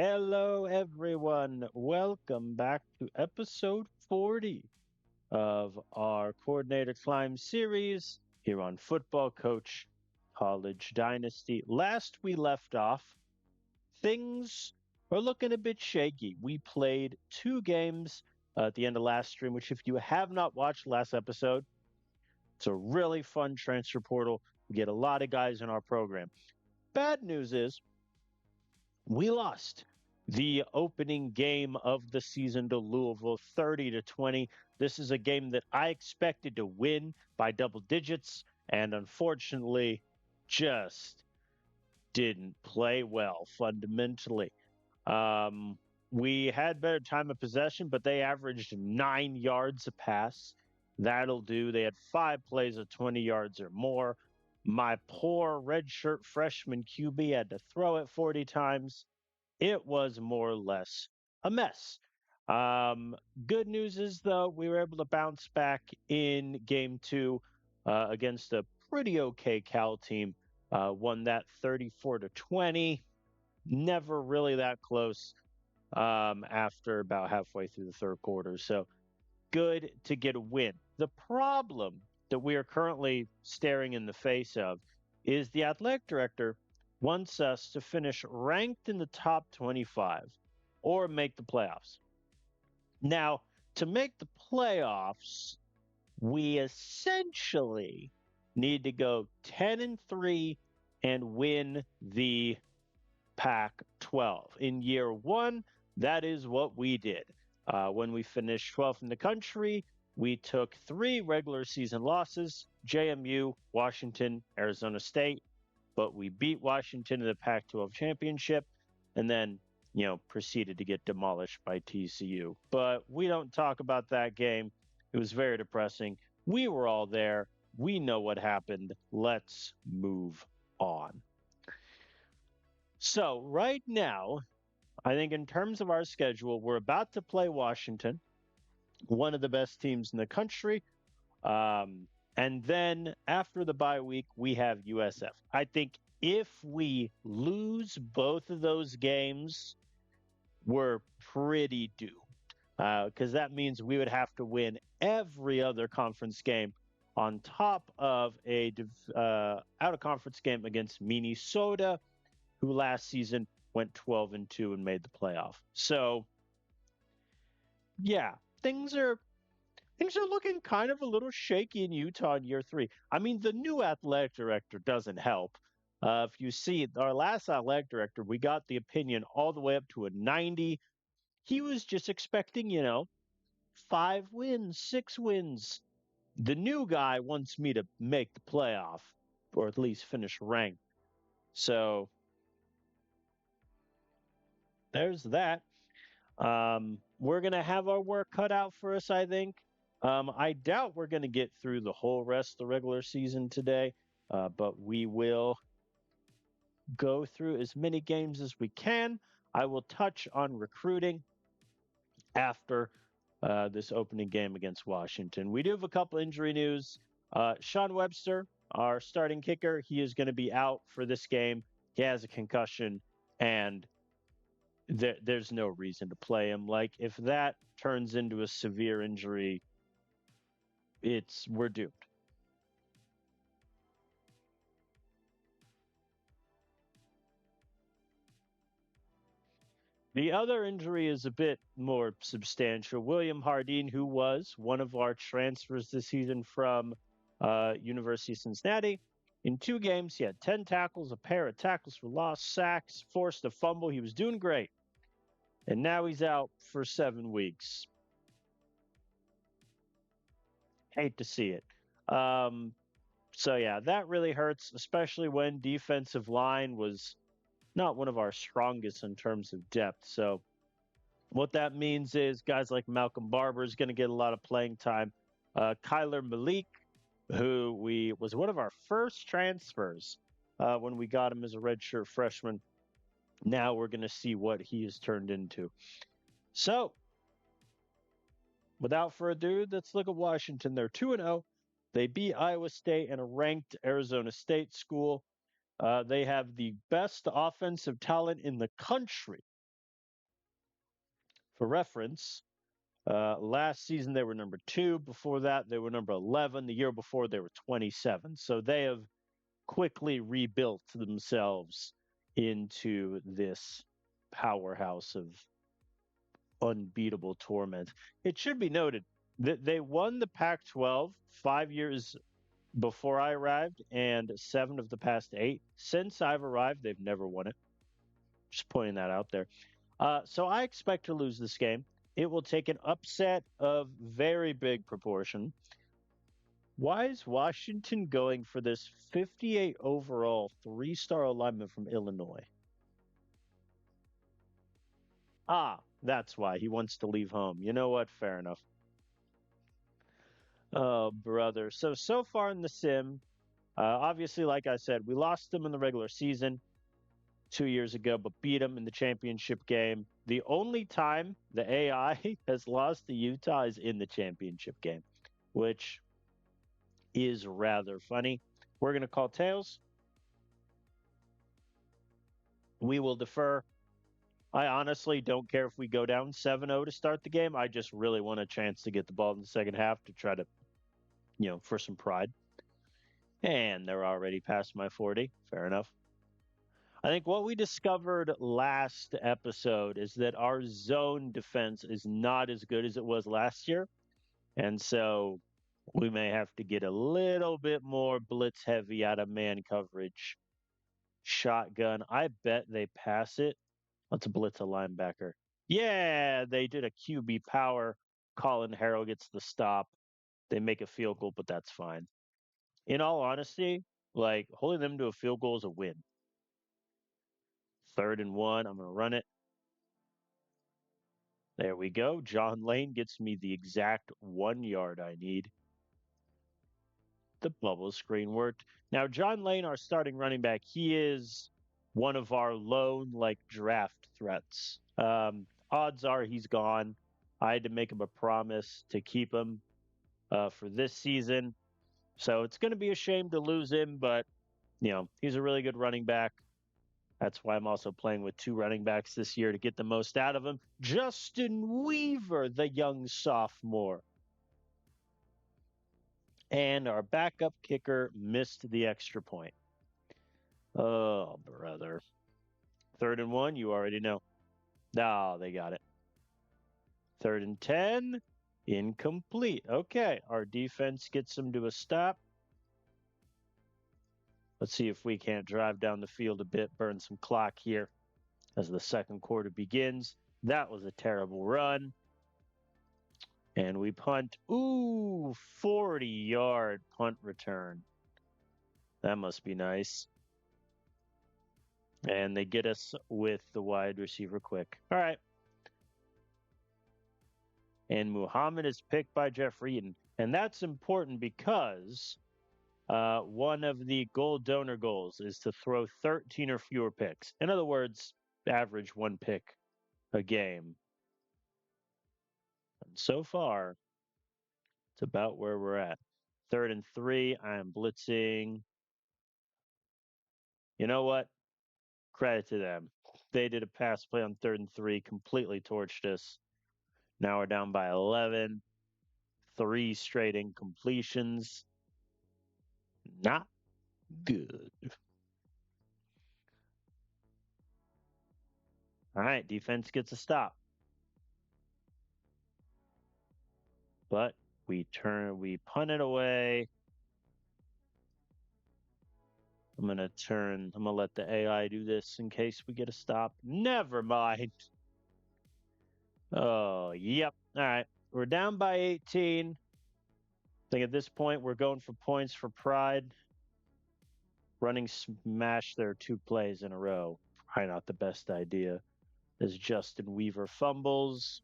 Hello, everyone. Welcome back to episode 40 of our Coordinator Climb series here on Football Coach College Dynasty. Last we left off, things are looking a bit shaky. We played two games at the end of last stream, which, if you have not watched last episode, it's a really fun transfer portal. We get a lot of guys in our program. Bad news is we lost the opening game of the season to Louisville 30-20. This is a game that I expected to win by double digits and unfortunately just didn't play well fundamentally. Um, we had better time of possession, but they averaged 9 yards a pass. That'll do. They had 5 plays of 20 yards or more. My poor redshirt freshman QB had to throw it 40 times. It was more or less a mess. Um, Good news is, though, we were able to bounce back in game two against a pretty okay Cal team. Won that 34-20. Never really that close after about halfway through the third quarter. So good to get a win. The problem that we are currently staring in the face of is the athletic director wants us to finish ranked in the top 25 or make the playoffs. Now, to make the playoffs, we essentially need to go 10-3 and win the Pac 12. In year one, that is what we did. When we finished 12th in the country, we took 3 regular season losses: JMU, Washington, Arizona State, but we beat Washington in the Pac 12 championship and then, proceeded to get demolished by TCU. But we don't talk about that game. It was very depressing. We were all there. We know what happened. Let's move on. So, right now, I think in terms of our schedule, we're about to play Washington, one of the best teams in the country. And then after the bye week, we have USF. I think if we lose both of those games, we're pretty doomed because that means we would have to win every other conference game on top of a out of conference game against Minnesota, who last season went 12-2 and made the playoff. So, yeah, things are looking kind of a little shaky in Utah in year three. I mean, the new athletic director doesn't help. If you see our last athletic director, we got the opinion all the way up to a 90. He was just expecting, 5 wins, 6 wins. The new guy wants me to make the playoff or at least finish ranked. So there's that. We're going to have our work cut out for us, I think. I doubt we're going to get through the whole rest of the regular season today, but we will go through as many games as we can. I will touch on recruiting after this opening game against Washington. We do have a couple injury news. Sean Webster, our starting kicker, he is going to be out for this game. He has a concussion, and there's no reason to play him. Like, if that turns into a severe injury, we're doomed. The other injury is a bit more substantial. William Hardeen, who was one of our transfers this season from University of Cincinnati, in 2 games, he had 10 tackles, a pair of tackles for loss, sacks, forced a fumble. He was doing great. And now he's out for 7 weeks. Hate to see it. So, yeah, that really hurts, especially when defensive line was not one of our strongest in terms of depth. So, what that means is guys like Malcolm Barber is going to get a lot of playing time. Kyler Malik, who was one of our first transfers when we got him as a redshirt freshman. Now we're going to see what he has turned into. So, without further ado, let's look at Washington. They're 2-0. They beat Iowa State and a ranked Arizona State school. They have the best offensive talent in the country For reference, last season they were number 2. Before that, they were number 11. The year before, they were 27. So they have quickly rebuilt themselves into this powerhouse of unbeatable torment. It should be noted that they won the Pac 12 5 years before I arrived and 7 of the past 8. Since I've arrived, they've never won it. Just pointing that out there. So I expect to lose this game. It will take an upset of very big proportion. Why is Washington going for this 58 overall 3-star alignment from Illinois? That's why. He wants to leave home. You know what? Fair enough. Oh, brother. So far in the sim, obviously, like I said, we lost them in the regular season 2 years ago, but beat them in the championship game. The only time the AI has lost to Utah is in the championship game, which is rather funny. We're going to call tails. We will defer. I honestly don't care if we go down 7-0 to start the game. I just really want a chance to get the ball in the second half to try to, for some pride. And they're already past my 40. Fair enough. I think what we discovered last episode is that our zone defense is not as good as it was last year. And so we may have to get a little bit more blitz heavy out of man coverage. Shotgun. I bet they pass it. Let's blitz a linebacker. Yeah, they did a QB power. Colin Harrell gets the stop. They make a field goal, but that's fine. In all honesty, holding them to a field goal is a win. 3rd and 1. I'm going to run it. There we go. John Lane gets me the exact 1 yard I need. The bubble screen worked. Now, John Lane, our starting running back, he is one of our lone draft threats. Odds are he's gone. I had to make him a promise to keep him for this season. So it's going to be a shame to lose him, but he's a really good running back. That's why I'm also playing with 2 running backs this year to get the most out of him. Justin Weaver, the young sophomore. And our backup kicker missed the extra point. Oh, brother. 3rd and 1, you already know. Oh, they got it. 3rd and 10, incomplete. Okay, our defense gets them to a stop. Let's see if we can't drive down the field a bit, burn some clock here as the second quarter begins. That was a terrible run. And we punt. Ooh, 40-yard punt return. That must be nice. And they get us with the wide receiver quick. All right. And Muhammad is picked by Jeffrey Eaton. And that's important because one of the goal donor goals is to throw 13 or fewer picks. In other words, average 1 pick a game. And so far, it's about where we're at. 3rd and 3, I am blitzing. You know what? Credit to them. They did a pass play on 3rd and 3, completely torched us. Now we're down by 11. 3 straight incompletions. Not good. All right, defense gets a stop. But we punt it away. I'm going to let the AI do this in case we get a stop. Never mind. Oh, yep. All right. We're down by 18. I think at this point we're going for points for pride. Running smash their 2 plays in a row. Probably not the best idea. As Justin Weaver fumbles.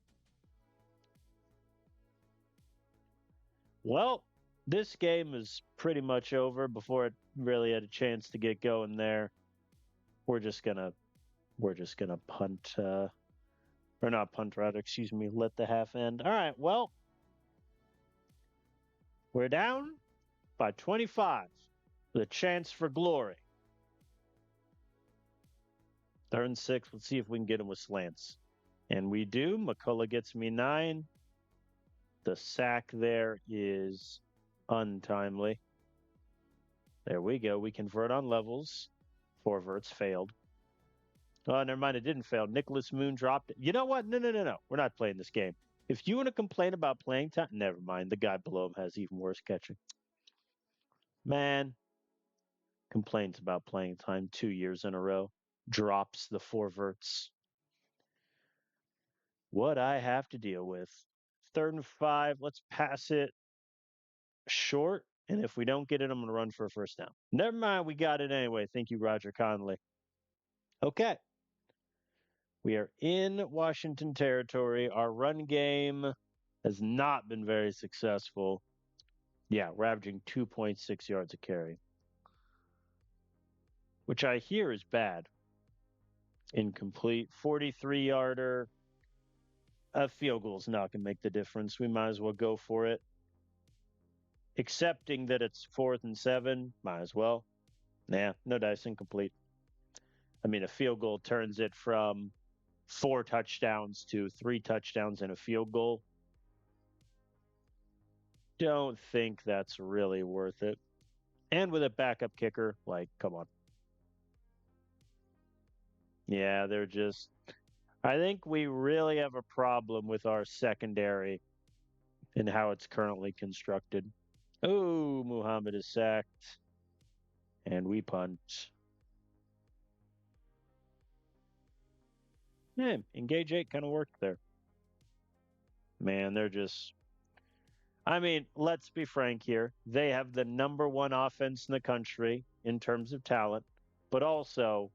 Well, this game is pretty much over before it really had a chance to get going there. We're just gonna punt, or not punt rather, excuse me, let the half end. All right, well, we're down by 25 with a chance for glory. 3rd and 6, let's see if we can get him with slants. And we do. McCullough gets me 9. The sack there is untimely. There we go. We convert on levels. 4 verts failed. Oh, never mind. It didn't fail. Nicholas Moon dropped it. You know what? No. We're not playing this game. If you want to complain about playing time, never mind. The guy below him has even worse catching. Man, complains about playing time 2 years in a row. Drops the 4 verts. What I have to deal with. 3rd and 5. Let's pass it short. And if we don't get it, I'm going to run for a first down. Never mind. We got it anyway. Thank you, Roger Conley. Okay. We are in Washington territory. Our run game has not been very successful. Yeah, we're averaging 2.6 yards a carry, which I hear is bad. Incomplete 43-yarder. A field goal is not going to make the difference. We might as well go for it. Accepting that it's 4th and 7, might as well. Nah, no dice, incomplete. I mean, a field goal turns it from 4 touchdowns to 3 touchdowns and a field goal. Don't think that's really worth it. And with a backup kicker, like, come on. Yeah, they're just. I think we really have a problem with our secondary and how it's currently constructed. Oh, Muhammad is sacked. And we punt. Yeah, engage 8 kind of worked there. Man, they're just. I mean, let's be frank here. They have the number 1 offense in the country in terms of talent, but also,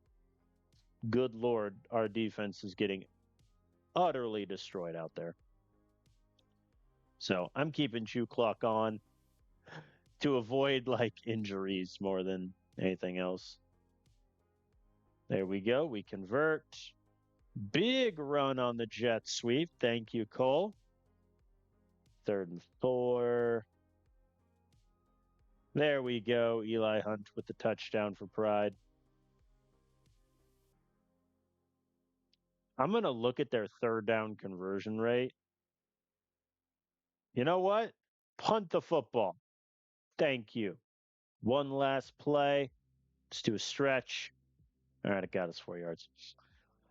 good Lord, our defense is getting utterly destroyed out there. So I'm keeping Chew Clock on to avoid like injuries more than anything else. There we go. We convert. Big run on the jet sweep. Thank you, Cole. 3rd and 4. There we go. Eli Hunt with the touchdown for Pride. I'm going to look at their 3rd down conversion rate. You know what? Punt the football. Thank you. One last play. Let's do a stretch. All right, it got us 4 yards.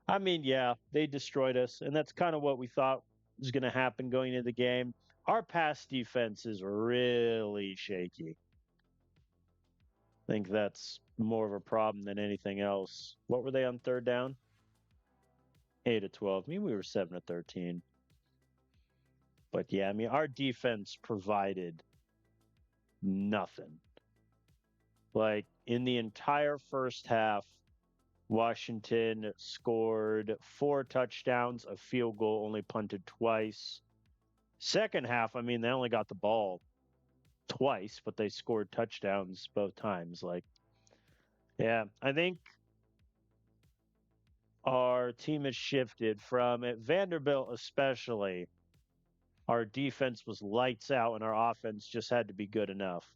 I mean, yeah, they destroyed us, and that's kind of what we thought was going to happen going into the game. Our pass defense is really shaky. I think that's more of a problem than anything else. What were they on 3rd down? 8 of 12. I mean, we were 7 of 13. But yeah, I mean, our defense provided nothing. Like in the entire first half, Washington scored 4 touchdowns, a field goal, only punted twice. Second half, I mean, they only got the ball twice, but they scored touchdowns both times. Like, yeah, I think our team has shifted from at Vanderbilt, especially. Our defense was lights out, and our offense just had to be good enough.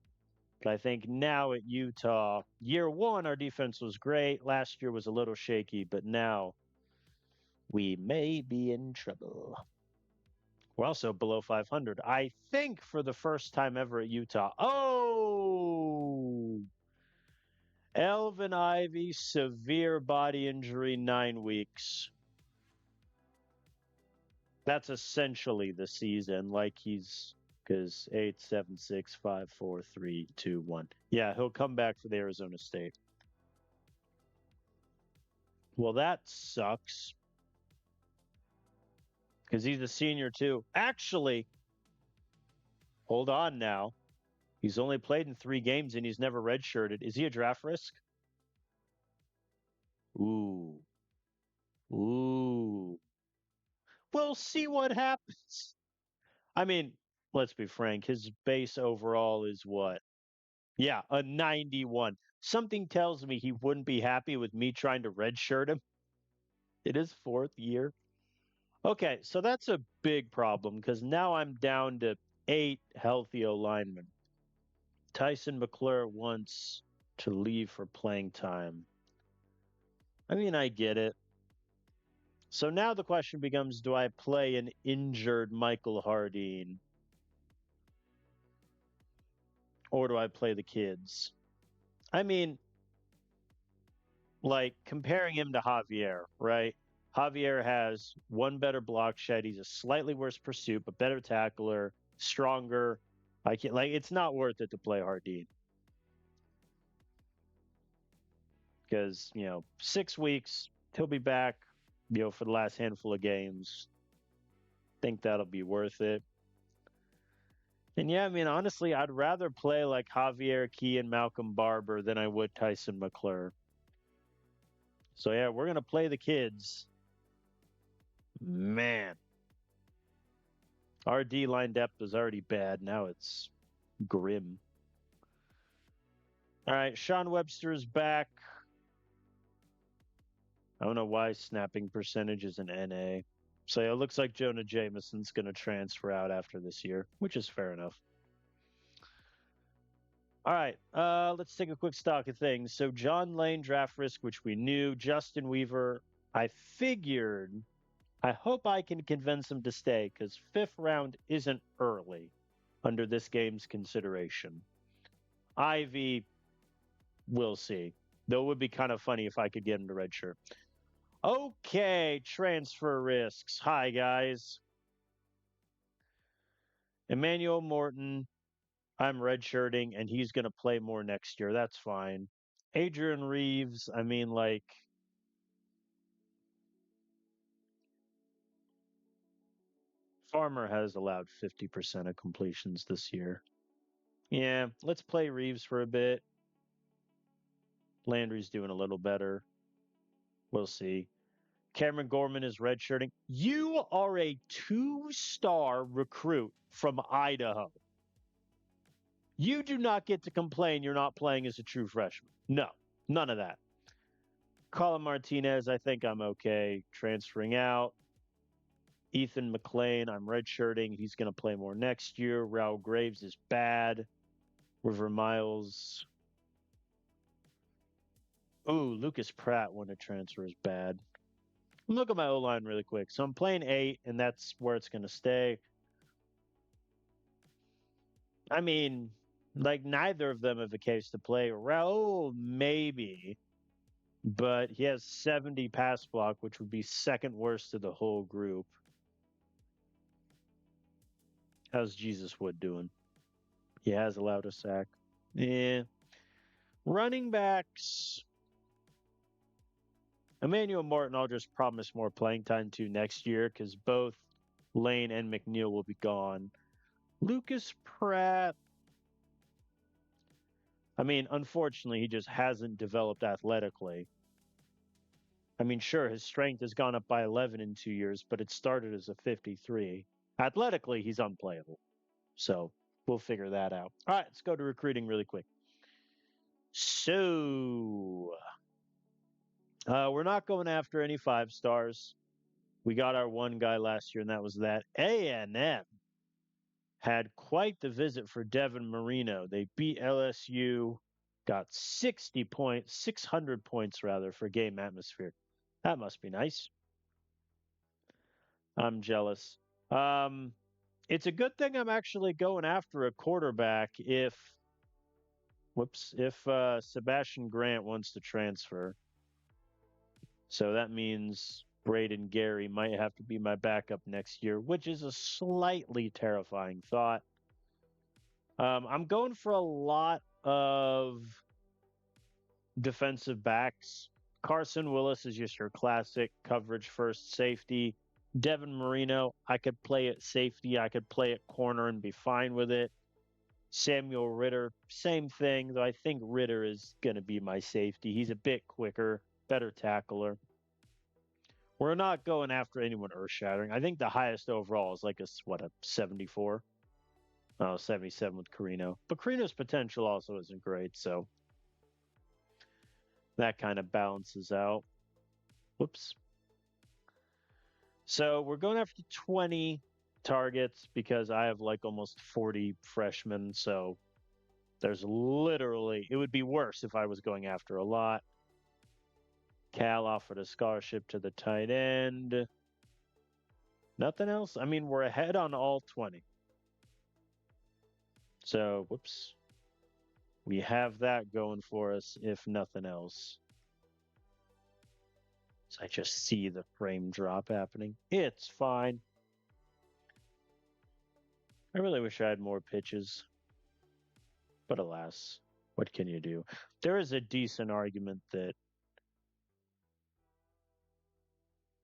But I think now at Utah, year 1, our defense was great. Last year was a little shaky, but now we may be in trouble. We're also below 500. I think for the first time ever at Utah. Oh! Elvin Ivy, severe body injury, 9 weeks. That's essentially the season. Like he's because 8, 7, 6, 5, 4, 3, 2, 1. Yeah, he'll come back for the Arizona State. Well, that sucks. Because he's a senior too. Actually, hold on now. He's only played in 3 games and he's never redshirted. Is he a draft risk? Ooh. Ooh. We'll see what happens. I mean, let's be frank. His base overall is what? Yeah, a 91. Something tells me he wouldn't be happy with me trying to redshirt him in his 4th year. Okay, so that's a big problem because now I'm down to 8 healthy O linemen. Tyson McClure wants to leave for playing time. I mean, I get it. So now the question becomes, do I play an injured Michael Hardin or do I play the kids? I mean, like comparing him to Javier, right? Javier has one better block shed. He's a slightly worse pursuit, but better tackler, stronger. I can't like it's not worth it to play Hardin because 6 weeks he'll be back. For the last handful of games. Think that'll be worth it. And yeah, I mean, honestly, I'd rather play like Javier Key and Malcolm Barber than I would Tyson McClure. So yeah, we're gonna play the kids. Man, our D line depth was already bad. Now it's grim. All right, Sean Webster's back. I don't know why snapping percentage is an NA. So yeah, it looks like Jonah Jameson's going to transfer out after this year, which is fair enough. All right, let's take a quick stock of things. So John Lane draft risk, which we knew. Justin Weaver, I hope I can convince him to stay because 5th round isn't early under this game's consideration. Ivy, we'll see. Though it would be kind of funny if I could get him to redshirt. Okay, transfer risks. Hi, guys. Emmanuel Morton, I'm redshirting, and he's going to play more next year. That's fine. Adrian Reeves, I mean, like, Farmer has allowed 50% of completions this year. Yeah, let's play Reeves for a bit. Landry's doing a little better. We'll see. Cameron Gorman is redshirting. You are a 2-star recruit from Idaho. You do not get to complain you're not playing as a true freshman. No, none of that. Colin Martinez, I think I'm okay transferring out. Ethan McLean, I'm redshirting. He's going to play more next year. Raul Graves is bad. River Miles. Ooh, Lucas Pratt when a transfer is bad. Look at my O-line really quick. So I'm playing 8, and that's where it's going to stay. I mean, like neither of them have a case to play. Raul, maybe, but he has 70 pass block, which would be second worst of the whole group. How's Jesus Wood doing? He has allowed a sack. Yeah. Running backs. Emmanuel Martin, I'll just promise more playing time to next year because both Lane and McNeil will be gone. Lucas Pratt. I mean, unfortunately, he just hasn't developed athletically. I mean, sure, his strength has gone up by 11 in 2 years, but it started as a 53. Athletically, he's unplayable. So we'll figure that out. All right, let's go to recruiting really quick. So we're not going after any 5-stars. We got our one guy last year, and that was that. A&M had quite the visit for Devin Marino. They beat LSU, got 600 points rather for game atmosphere. That must be nice. I'm jealous. It's a good thing I'm actually going after a quarterback if Sebastian Grant wants to transfer. So that means Braden Gary might have to be my backup next year, which is a slightly terrifying thought. I'm going for a lot of defensive backs. Carson Willis is just your classic coverage first safety. Devin Marino, I could play at safety. I could play at corner and be fine with it. Samuel Ritter, same thing, though I think Ritter is going to be my safety. He's a bit quicker, better tackler. We're not going after anyone earth-shattering. I think the highest overall is like a 74? Oh, 77 with Carino. But Carino's potential also isn't great, so that kind of balances out. Whoops. So we're going after 20 targets because I have like almost 40 freshmen. So there's literally, it would be worse if I was going after a lot. Cal offered a scholarship to the tight end. Nothing else. I mean, we're ahead on all 20. So, whoops. We have that going for us, if nothing else. So I just see the frame drop happening. It's fine. I really wish I had more pitches. But alas, what can you do? There is a decent argument that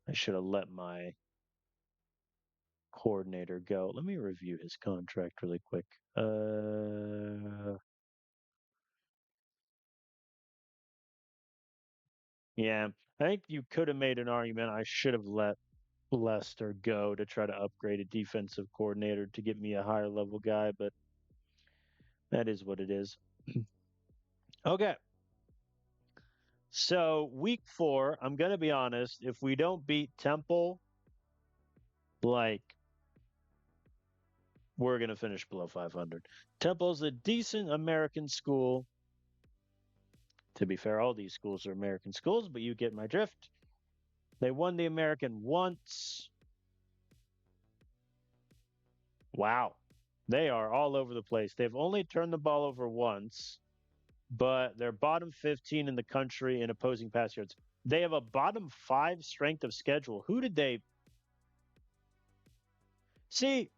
I should have let my coordinator go. Let me review his contract really quick. Yeah, I think you could have made an argument I should have let Lester go to try to upgrade a defensive coordinator to get me a higher level guy, but that is what it is. Okay. So week 4, I'm gonna be honest, if we don't beat Temple, like we're gonna finish below 500. Temple's a decent American school. To be fair, all these schools are American schools, but you get my drift. They won the American once. Wow. They are all over the place. They've only turned the ball over once, but they're bottom 15 in the country in opposing pass yards. They have a bottom 5 strength of schedule. Who did they see?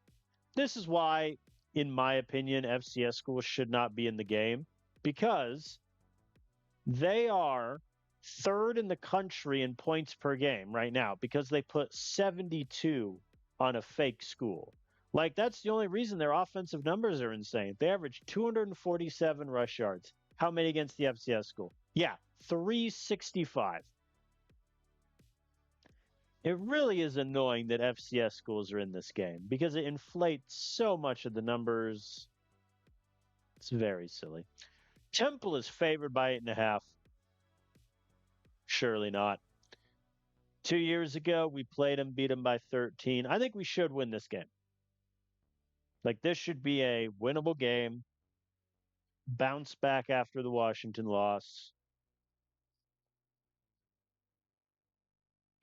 This is why, in my opinion, FCS schools should not be in the game because they are third in the country in points per game right now because they put 72 on a fake school. Like, that's the only reason their offensive numbers are insane. They average 247 rush yards. How many against the FCS school? Yeah, 365. It really is annoying that FCS schools are in this game because it inflates so much of the numbers. It's very silly. Temple is favored by 8.5. Surely not. 2 years ago, we played them, beat them by 13. I think we should win this game. Like, this should be a winnable game. Bounce back after the Washington loss.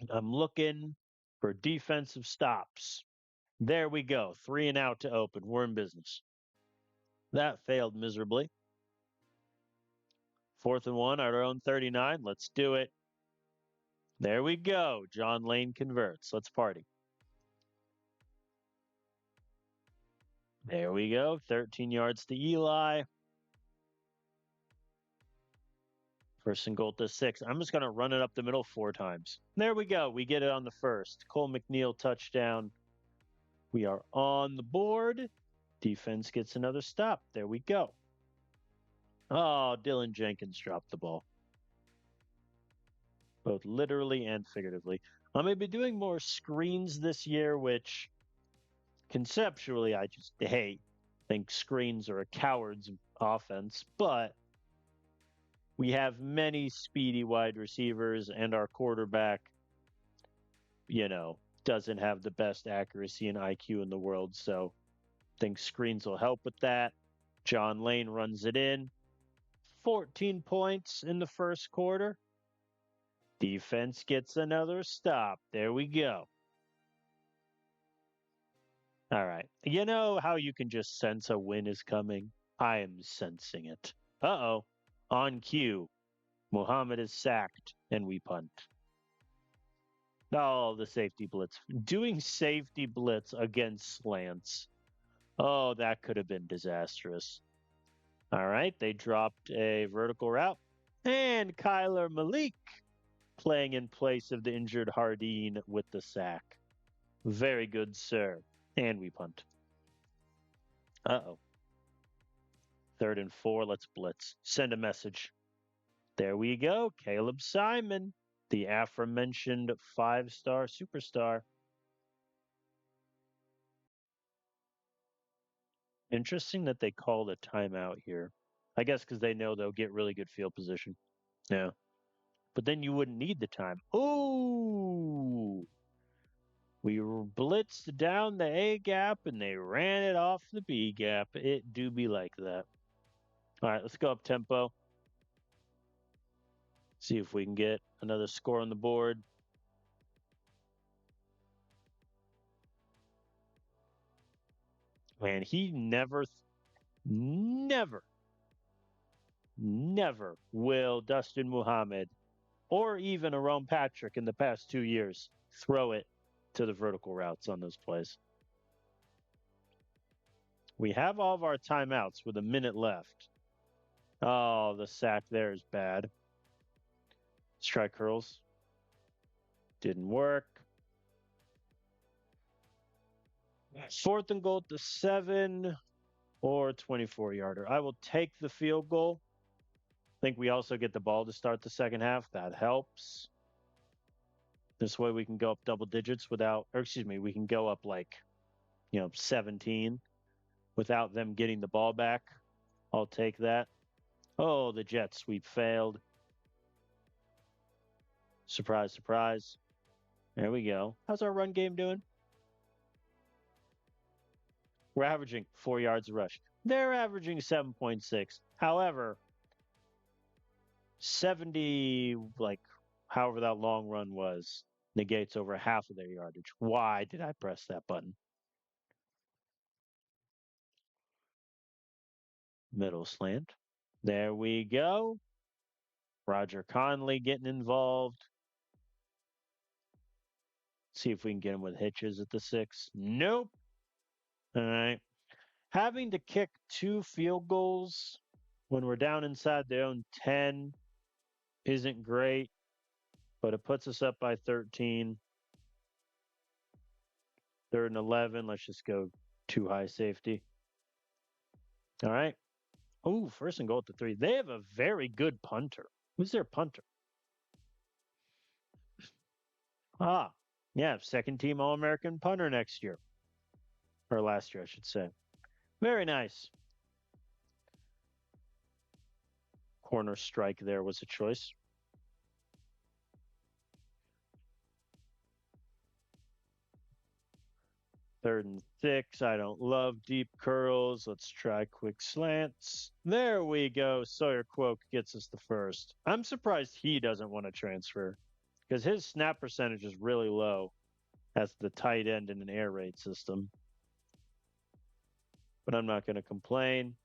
I'm looking for defensive stops. There we go. 3 and out to open. We're in business. That failed miserably. 4th and 1, our own 39. Let's do it. There we go. John Lane converts. Let's party. There we go. 13 yards to Eli. 1st and goal to 6. I'm just going to run it up the middle 4 times. There we go. We get it on the 1st. Cole McNeil touchdown. We are on the board. Defense gets another stop. There we go. Oh, Dylan Jenkins dropped the ball. Both literally and figuratively. I'm going to be doing more screens this year, which conceptually I just hate. Think screens are a coward's offense, but we have many speedy wide receivers, and our quarterback, doesn't have the best accuracy and IQ in the world. So I think screens will help with that. John Lane runs it in. 14 points in the 1st quarter. Defense gets another stop. There we go. All right. You know how you can just sense a win is coming? I am sensing it. Uh-oh. On cue. Muhammad is sacked, and we punt. Oh, the safety blitz. Doing safety blitz against slants. Oh, that could have been disastrous. All right, they dropped a vertical route. And Kyler Malik playing in place of the injured Hardeen with the sack. Very good, sir. And we punt. Uh-oh. 3rd and 4, let's blitz. Send a message. There we go. Caleb Simon, the aforementioned 5-star superstar. Interesting that they called a timeout here. I guess because they know they'll get really good field position. Yeah. But then you wouldn't need the time. Ooh! We blitzed down the A gap and they ran it off the B gap. It do be like that. All right, let's go up tempo. See if we can get another score on the board. Man, he never, never will Dustin Muhammad or even Aaron Patrick in the past 2 years throw it to the vertical routes on those plays. We have all of our timeouts with a minute left. Oh, the sack there is bad. Strike curls. Didn't work. 4th and goal at the 7 or 24-yarder. I will take the field goal. I think we also get the ball to start the second half. That helps. This way we can go up double digits without, or excuse me, we can go up 17 without them getting the ball back. I'll take that. Oh, the jet sweep failed. Surprise, surprise. There we go. How's our run game doing? We're averaging 4 yards a rush. They're averaging 7.6. However, 70, however that long run was, negates over half of their yardage. Why did I press that button? Middle slant. There we go. Roger Conley getting involved. See if we can get him with hitches at the 6. Nope. All right. Having to kick 2 field goals when we're down inside their own 10 isn't great, but it puts us up by 13. 3rd and 11. Let's just go too high safety. All right. Oh, 1st and goal at the 3. They have a very good punter. Who's their punter? Ah, yeah, 2nd team All-American punter next year. Or last year, I should say. Very nice. Corner strike there was a choice. Third and 6. I don't love deep curls. Let's try quick slants. There we go. Sawyer Quoke gets us the first. I'm surprised he doesn't want to transfer because his snap percentage is really low as the tight end in an air raid system. But I'm not going to complain.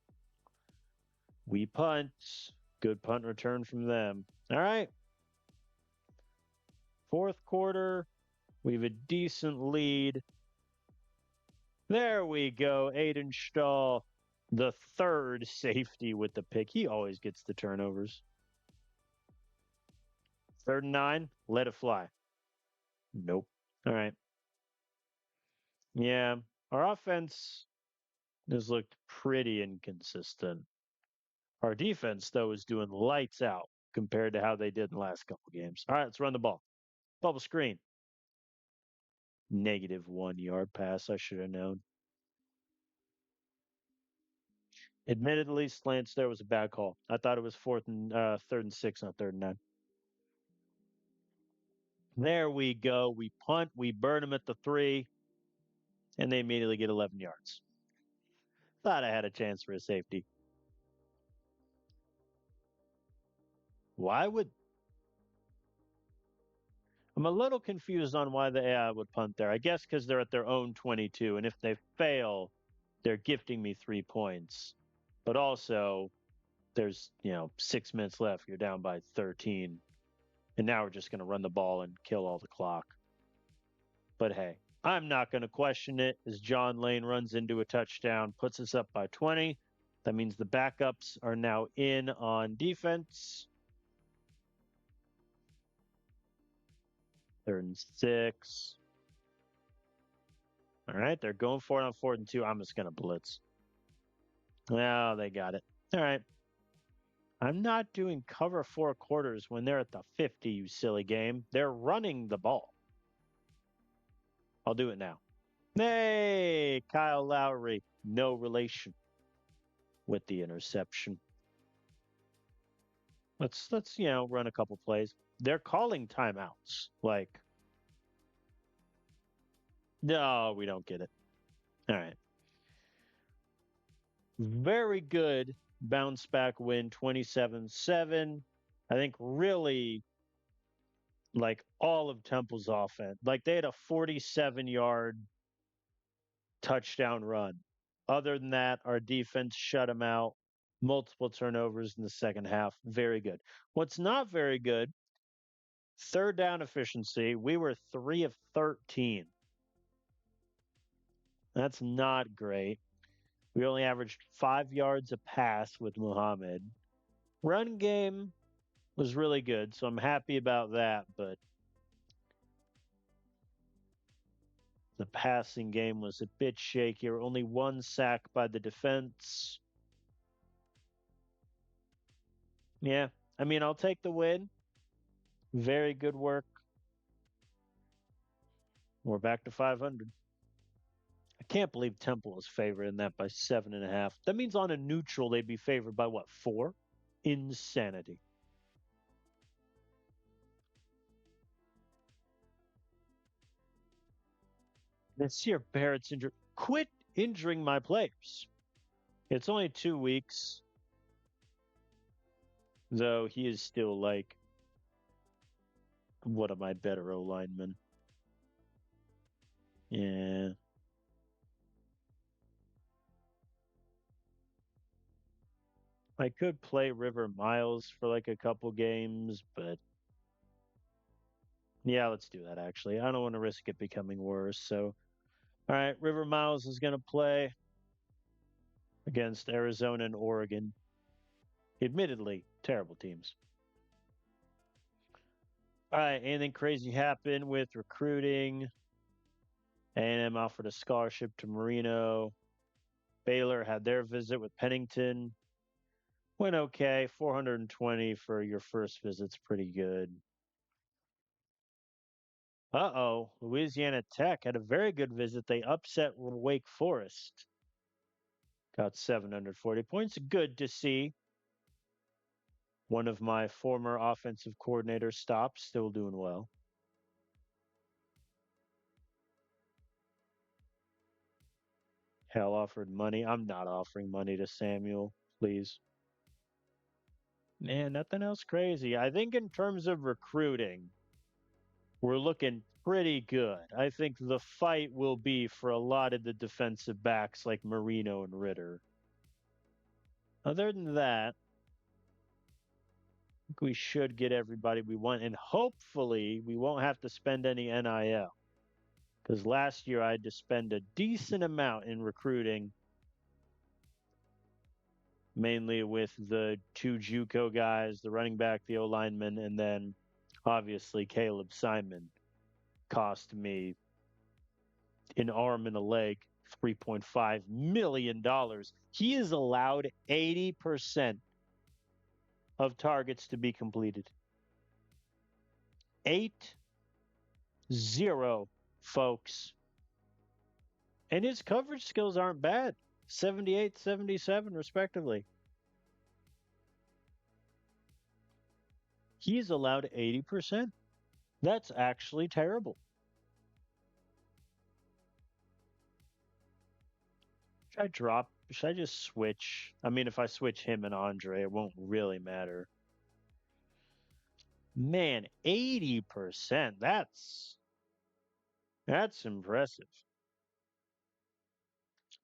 We punt. Good punt return from them. All right. 4th quarter. We have a decent lead. There we go. Aiden Stahl, the 3rd safety with the pick. He always gets the turnovers. 3rd and 9. Let it fly. Nope. All right. Yeah. Our offense has looked pretty inconsistent. Our defense, though, is doing lights out compared to how they did in the last couple games. All right, let's run the ball. Bubble screen. -1 yard pass. I should have known. Admittedly, slants there was a bad call. I thought it was 3rd and 6, not 3rd and 9. There we go. We punt. We burn them at the 3, and they immediately get 11 yards. Thought I had a chance for a safety. Why would... I'm a little confused on why the AI would punt there. I guess because they're at their own 22, and if they fail, they're gifting me 3 points. But also, there's, 6 minutes left. You're down by 13. And now we're just going to run the ball and kill all the clock. But hey, I'm not going to question it as John Lane runs into a touchdown, puts us up by 20. That means the backups are now in on defense. 3rd and 6. All right, they're going for it on 4th and 2. I'm just going to blitz. Well, they got it. All right. I'm not doing cover 4 quarters when they're at the 50, you silly game. They're running the ball. I'll do it now. Hey, Kyle Lowry. No relation with the interception. Let's run a couple plays. They're calling timeouts. No, we don't get it. All right. Very good bounce back win, 27-7. I think really like all of Temple's offense. Like they had a 47-yard touchdown run. Other than that, our defense shut them out. Multiple turnovers in the second half. Very good. What's not very good, third down efficiency. We were 3 of 13. That's not great. We only averaged 5 yards a pass with Muhammad. Run game was really good, so I'm happy about that, but the passing game was a bit shakier. Only one sack by the defense. Yeah, I mean, I'll take the win. Very good work. We're back to 500. I can't believe Temple is favored in that by 7.5. That means on a neutral, they'd be favored by what, 4? Insanity. This year, Barrett's injured. Quit injuring my players. It's only 2 weeks, though he is still like one of my better O linemen. Yeah. I could play River Miles for like a couple games, but yeah, let's do that actually. I don't want to risk it becoming worse. So, all right, River Miles is going to play against Arizona and Oregon. Admittedly, terrible teams. All right, anything crazy happened with recruiting? A&M offered a scholarship to Marino. Baylor had their visit with Pennington. Went okay. 420 for your first visit's pretty good. Uh-oh. Louisiana Tech had a very good visit. They upset Wake Forest. Got 740 points. Good to see. One of my former offensive coordinators stopped. Still doing well. Hell offered money. I'm not offering money to Samuel, please. Man, nothing else crazy. I think in terms of recruiting, we're looking pretty good. I think the fight will be for a lot of the defensive backs like Marino and Ritter. Other than that, I think we should get everybody we want, and hopefully we won't have to spend any NIL. Because last year I had to spend a decent amount in recruiting, mainly with the 2 JUCO guys, the running back, the O lineman, and then obviously Caleb Simon cost me an arm and a leg, $3.5 million. He is allowed 80% of targets to be completed. 8-0, folks. And his coverage skills aren't bad. 78, 77, respectively. He's allowed 80%. That's actually terrible. Should I just switch? I mean, if I switch him and Andre, it won't really matter. Man, 80%. That's impressive.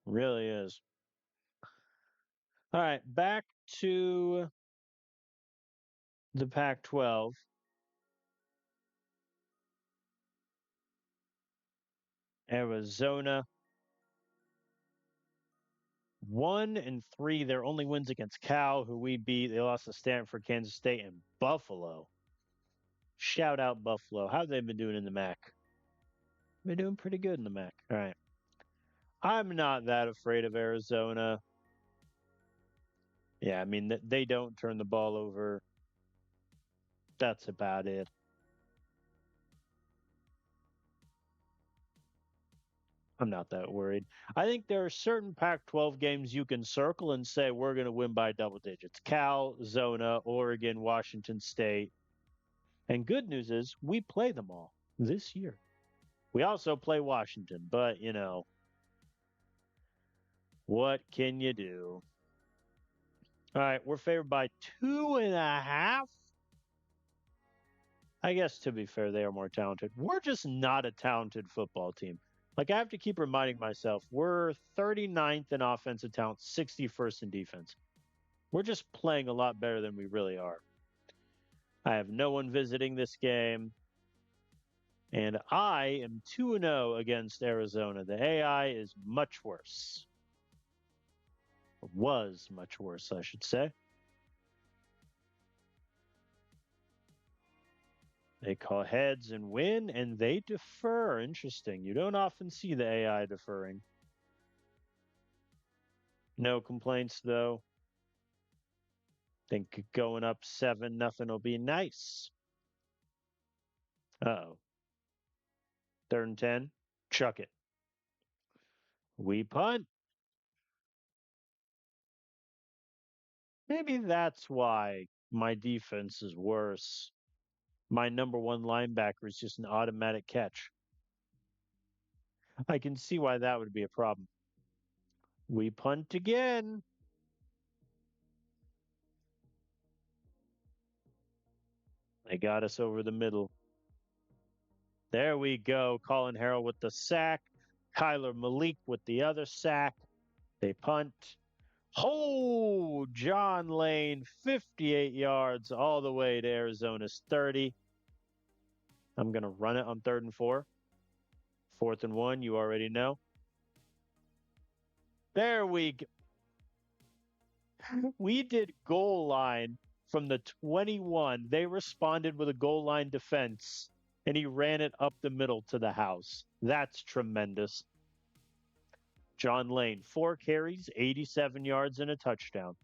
Really is. All right, back to the Pac 12. Arizona 1-3. Their only wins against Cal, who we beat. They lost to Stanford, Kansas State, and Buffalo. Shout out Buffalo. How have they been doing in the MAC? Been doing pretty good in the MAC. All right. I'm not that afraid of Arizona. Yeah, I mean, they don't turn the ball over. That's about it. I'm not that worried. I think there are certain Pac 12 games you can circle and say we're going to win by double digits. Cal, Zona, Oregon, Washington State. And good news is we play them all this year. We also play Washington, but what can you do? All right, we're favored by 2.5. I guess to be fair, they are more talented. We're just not a talented football team. Like I have to keep reminding myself, we're 39th in offensive talent, 61st in defense. We're just playing a lot better than we really are. I have no one visiting this game, and I am 2-0 against Arizona. The AI is much worse. Was much worse, I should say. They call heads and win, and they defer. Interesting. You don't often see the AI deferring. No complaints, though. Think going up 7-0 will be nice. Oh. 3rd and 10. Chuck it. We punt. Maybe that's why my defense is worse. My number one linebacker is just an automatic catch. I can see why that would be a problem. We punt again. They got us over the middle. There we go. Colin Harrell with the sack. Kyler Malik with the other sack. They punt. Oh, John Lane, 58 yards all the way to Arizona's 30. I'm going to run it on 3rd and 4. 4th and 1, you already know. There we go. We did goal line from the 21. They responded with a goal line defense, and he ran it up the middle to the house. That's tremendous. John Lane, 4 carries, 87 yards, and a touchdown.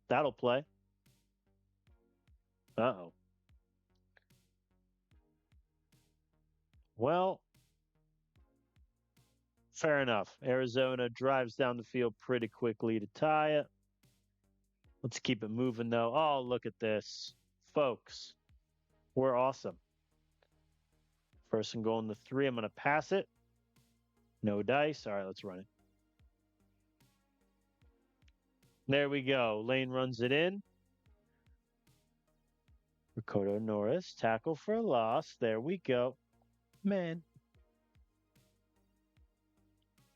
That'll play. Uh-oh. Well, fair enough. Arizona drives down the field pretty quickly to tie it. Let's keep it moving, though. Oh, look at this. Folks, we're awesome. 1st and goal in the 3. I'm going to pass it. No dice. All right, let's run it. There we go. Lane runs it in. Ricardo Norris, tackle for a loss. There we go. Man.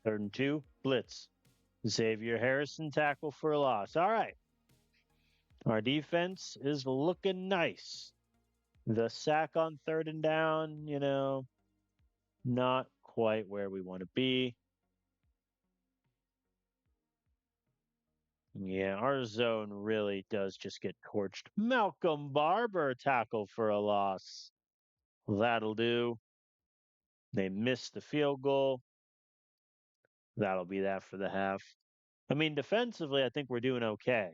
3rd and 2, blitz. Xavier Harrison, tackle for a loss. All right. Our defense is looking nice. The sack on 3rd and down, not quite where we want to be. Yeah, our zone really does just get torched. Malcolm Barber, tackle for a loss. That'll do. They missed the field goal. That'll be that for the half. I mean, defensively, I think we're doing okay.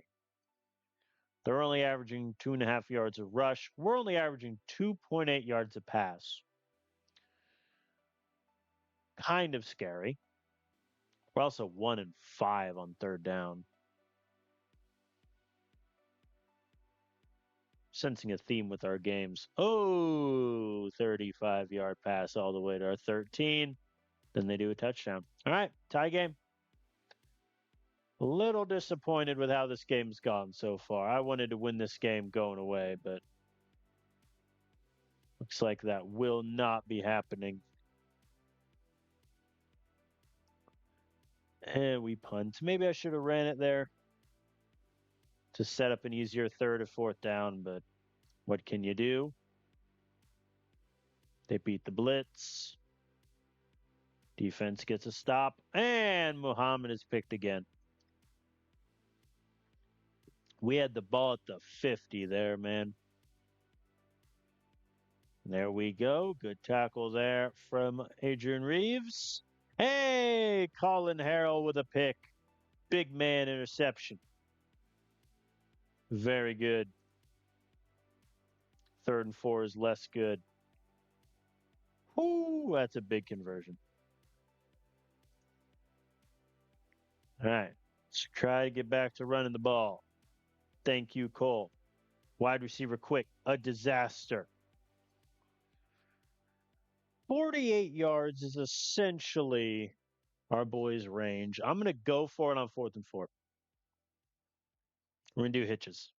They're only averaging 2.5 yards a rush. We're only averaging 2.8 yards a pass. Kind of scary. We're also 1-5 on 3rd down. Sensing a theme with our games. Oh, 35-yard pass all the way to our 13. Then they do a touchdown. All right, tie game. A little disappointed with how this game's gone so far. I wanted to win this game going away, but looks like that will not be happening. And we punt. Maybe I should have ran it there to set up an easier 3rd or 4th down, but what can you do? They beat the blitz. Defense gets a stop, and Muhammad is picked again. We had the ball at the 50 there, man. There we go. Good tackle there from Adrian Reeves. Hey, Colin Harrell with a pick. Big man interception. Very good. 3rd and 4 is less good. Whoo, that's a big conversion. All right. Let's try to get back to running the ball. Thank you, Cole. Wide receiver quick. A disaster. 48 yards is essentially our boys' range. I'm going to go for it on 4th and 4. We're going to do hitches.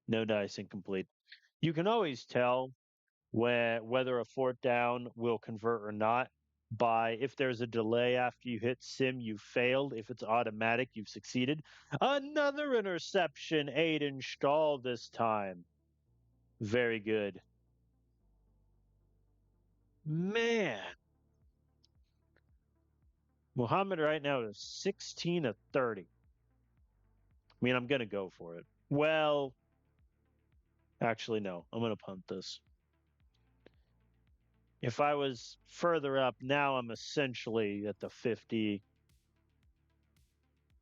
No dice, incomplete. You can always tell whether a fourth down will convert or not by if there's a delay after you hit sim, you failed. If it's automatic, you've succeeded. Another interception, Aiden Stahl this time. Very good. Man, Muhammad right now is 16 of 30. I mean, I'm going to go for it. Well, actually, no. I'm going to punt this. If I was further up, now I'm essentially at the 50.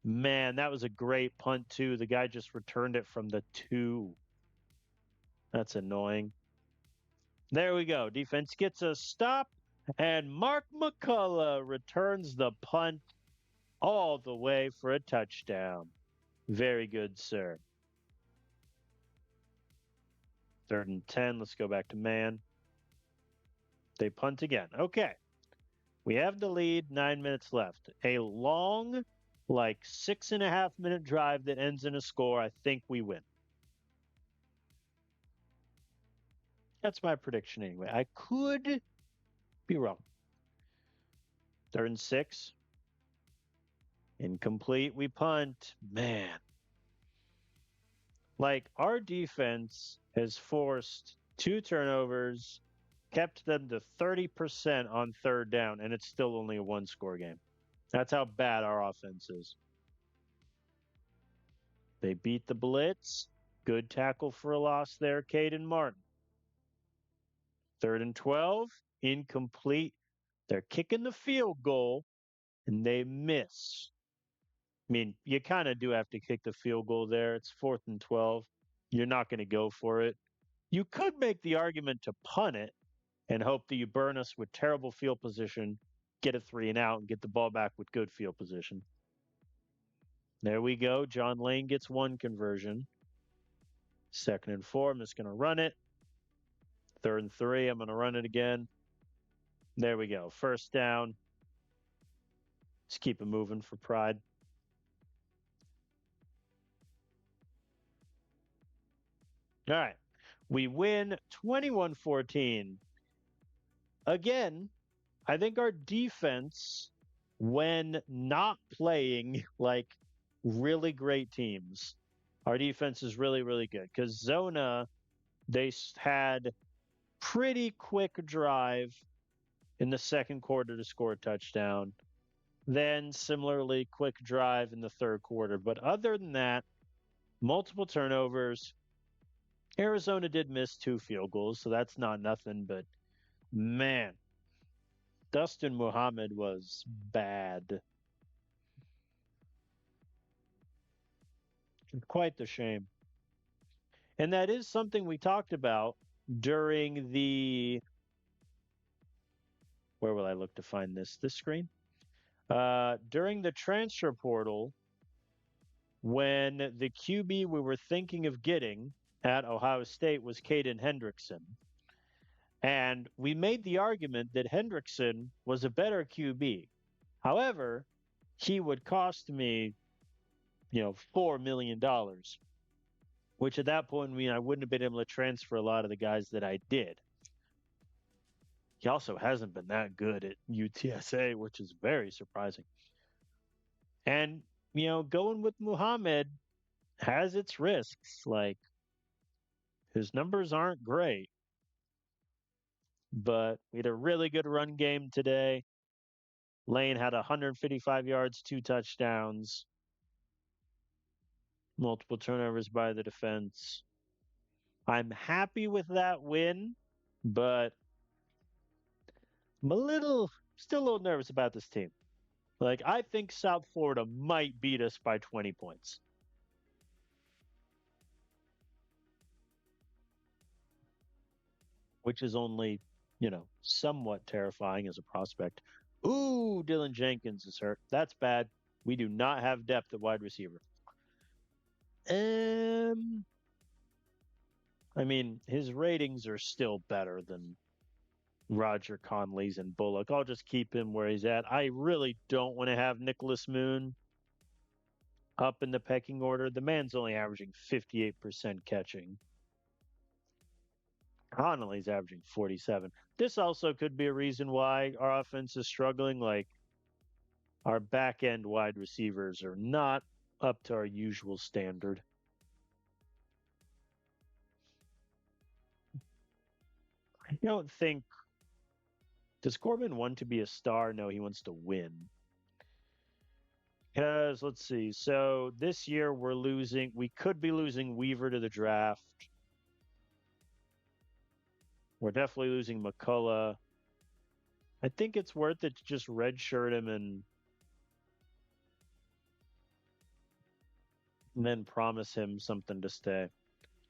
Man, that was a great punt, too. The guy just returned it from the 2. That's annoying. There we go. Defense gets a stop, and Mark McCullough returns the punt all the way for a touchdown. Very good, sir. 3rd and 10. Let's go back to man. They punt again. Okay. We have the lead, 9 minutes left. A long, like 6.5 minute drive that ends in a score. I think we win. That's my prediction anyway. I could be wrong. 3rd and 6. Incomplete. We punt. Man. Like, our defense has forced 2 turnovers, kept them to 30% on 3rd down, and it's still only a 1-score game. That's how bad our offense is. They beat the blitz. Good tackle for a loss there, Caden Martin. 3rd and 12, incomplete. They're kicking the field goal, and they miss. I mean, you kind of do have to kick the field goal there. It's 4th and 12. You're not going to go for it. You could make the argument to punt it and hope that you burn us with terrible field position, get a 3 and out, and get the ball back with good field position. There we go. John Lane gets 1 conversion. 2nd and 4. I'm just going to run it. 3rd and 3. I'm going to run it again. There we go. 1st down. Let's keep it moving for pride. All right. We win 21-14. Again, I think our defense, when not playing like really great teams, our defense is really, really good. Because Zona, they had pretty quick drive in the 2nd quarter to score a touchdown. Then similarly quick drive in the 3rd quarter. But other than that, multiple turnovers. Arizona did miss 2 field goals, so that's not nothing. But man, Dustin Muhammad was bad. Quite the shame. And that is something we talked about during the. Where will I look to find this? This screen? During the transfer portal, when the QB we were thinking of getting at Ohio State was Caden Hendrickson. And we made the argument that Hendrickson was a better QB. However, he would cost me, $4 million, which at that point mean I wouldn't have been able to transfer a lot of the guys that I did. He also hasn't been that good at UTSA, which is very surprising. And, going with Muhammad has its risks. Like, his numbers aren't great, but we had a really good run game today. Lane had 155 yards, 2 touchdowns, multiple turnovers by the defense. I'm happy with that win, but I'm still a little nervous about this team. Like, I think South Florida might beat us by 20 points. Which is only, somewhat terrifying as a prospect. Ooh, Dylan Jenkins is hurt. That's bad. We do not have depth at wide receiver. I mean, his ratings are still better than Roger Conley's and Bullock. I'll just keep him where he's at. I really don't want to have Nicholas Moon up in the pecking order. The man's only averaging 58% catching. Connolly's averaging 47. This also could be a reason why our offense is struggling. Like our back end wide receivers are not up to our usual standard. I don't think. Does Corbin want to be a star? No, he wants to win. Because let's see. So this year we're losing. We could be losing Weaver to the draft. We're definitely losing McCullough. I think it's worth it to just redshirt him and then promise him something to stay.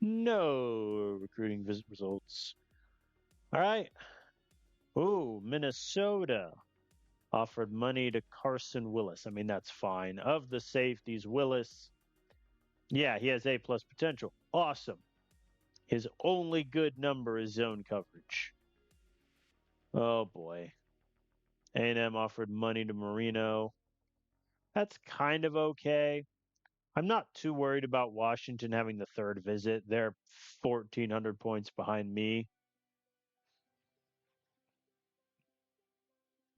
No recruiting results. All right. Ooh, Minnesota offered money to Carson Willis. I mean, that's fine. Of the safeties, Willis, yeah, he has A plus potential. Awesome. His only good number is zone coverage. Oh boy. A&M offered money to Marino. That's kind of okay. I'm not too worried about Washington having the third visit. They're 1,400 points behind me.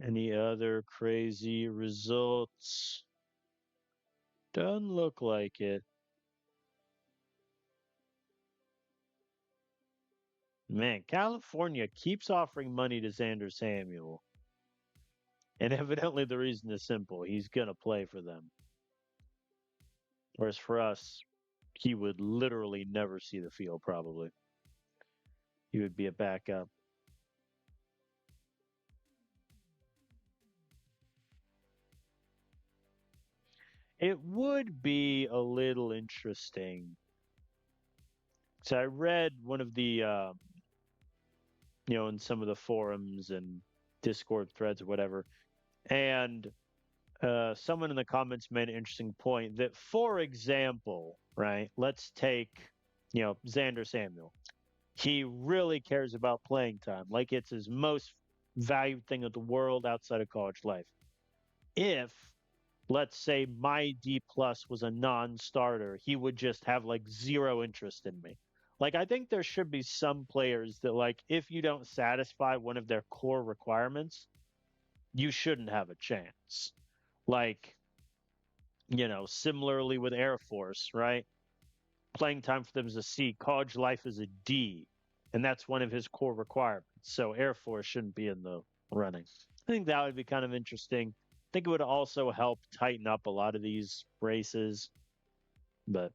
Any other crazy results? Doesn't look like it. Man, California keeps offering money to Xander Samuel. And evidently the reason is simple. He's going to play for them. Whereas for us, he would literally never see the field, probably. He would be a backup. It would be a little interesting. So I read one of the, in some of the forums and Discord threads or whatever, and someone in the comments made an interesting point that, for example, right, let's take, Xander Samuel. He really cares about playing time. Like it's his most valued thing in the world outside of college life. If, let's say, my D plus was a non-starter, he would just have like zero interest in me. Like I think there should be some players that, like, if you don't satisfy one of their core requirements, you shouldn't have a chance. Like, similarly with Air Force, right? Playing time for them is a C, college life is a D, and that's one of his core requirements. So Air Force shouldn't be in the running. I think that would be kind of interesting. I think it would also help tighten up a lot of these races, but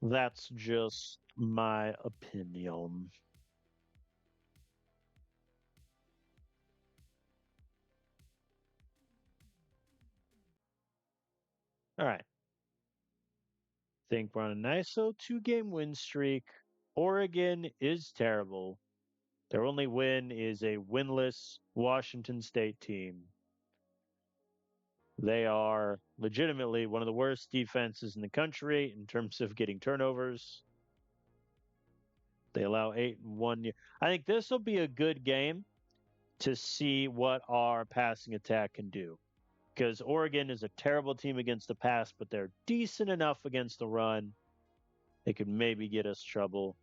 that's just my opinion. All right. Think we're on a nice little 2-game win streak. Oregon is terrible. Their only win is a winless Washington State team. They are legitimately one of the worst defenses in the country in terms of getting turnovers. They allow 8-1. I think this will be a good game to see what our passing attack can do. Because Oregon is a terrible team against the pass, but they're decent enough against the run. They could maybe get us trouble.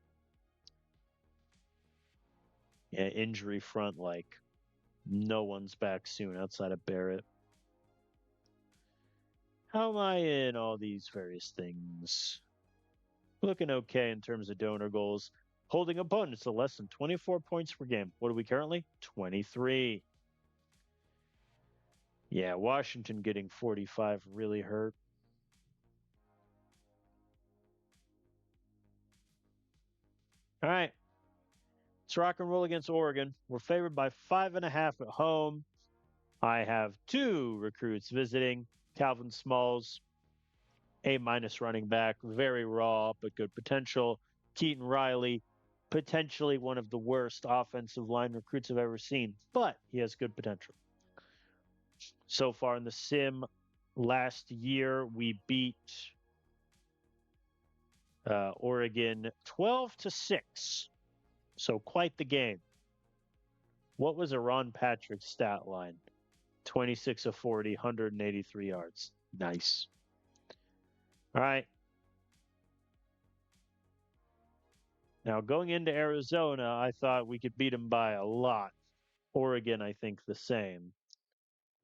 Yeah, injury front, like no one's back soon outside of Barrett. How am I in all these various things? Looking okay in terms of donor goals. Holding opponents to less than 24 points per game. What are we currently? 23. Yeah, Washington getting 45 really hurt. All right. Let's rock and roll against Oregon. We're favored by 5.5 at home. I have 2 recruits visiting. Calvin Smalls, A- running back, very raw, but good potential. Keaton Riley, potentially one of the worst offensive line recruits I've ever seen, but he has good potential. So far in the sim, last year we beat Oregon 12-6. So quite the game. What was a Ron Patrick stat line? 26 of 40, 183 yards. Nice. All right. Now, going into Arizona, I thought we could beat them by a lot. Oregon, I think the same.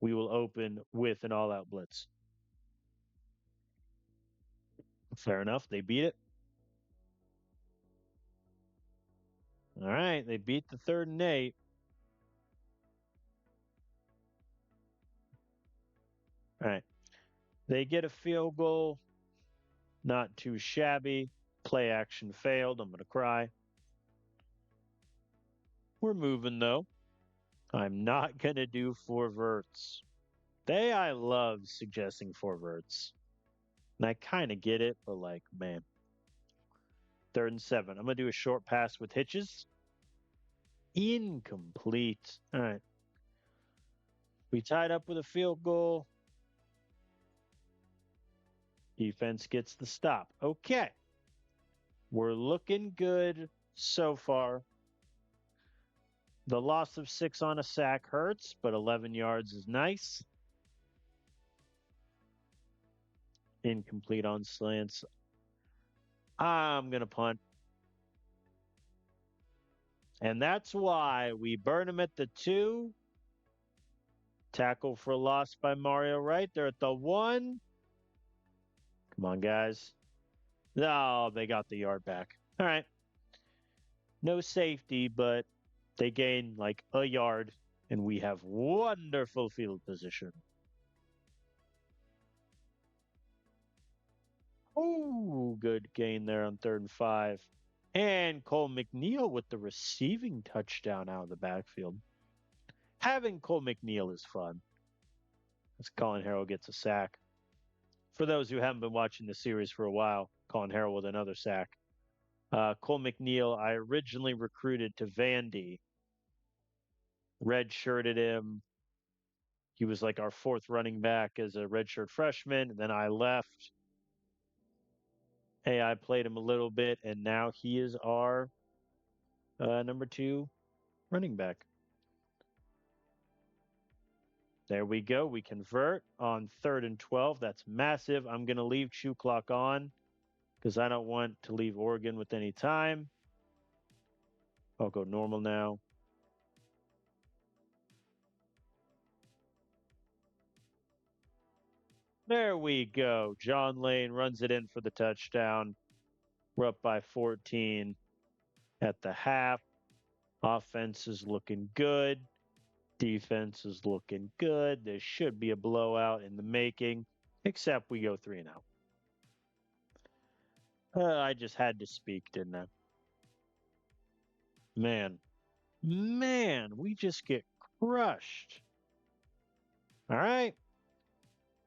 We will open with an all out blitz. Fair enough. They beat it. All right. They beat the 3rd and 8. All right. They get a field goal. Not too shabby. Play action failed. I'm going to cry. We're moving, though. I'm not going to do 4 verts. I love suggesting 4 verts. And I kind of get it, but like, man. 3rd and 7. I'm going to do a short pass with hitches. Incomplete. All right. We tied up with a field goal. Defense gets the stop. Okay. We're looking good so far. The loss of 6 on a sack hurts, but 11 yards is nice. Incomplete on slants. I'm going to punt. And that's why we burn them at the 2. Tackle for loss by Mario Wright. They're at the 1. Come on, guys. No, they got the yard back. All right. No safety, but they gain like a yard, and we have wonderful field position. Oh, good gain there on 3rd and 5. And Cole McNeil with the receiving touchdown out of the backfield. Having Cole McNeil is fun. As Colin Harrell gets a sack. For those who haven't been watching the series for a while, Colin Harrell with another sack. Cole McNeil, I originally recruited to Vandy. Redshirted him. He was like our 4th running back as a redshirt freshman. And then I left. Hey, I played him a little bit, and now he is our number 2 running back. There we go. We convert on 3rd and 12. That's massive. I'm going to leave chew clock on because I don't want to leave Oregon with any time. I'll go normal now. There we go. John Lane runs it in for the touchdown. We're up by 14 at the half. Offense is looking good. Defense is looking good. There should be a blowout in the making, except we go 3-0. I just had to speak, didn't I? Man, we just get crushed. All right.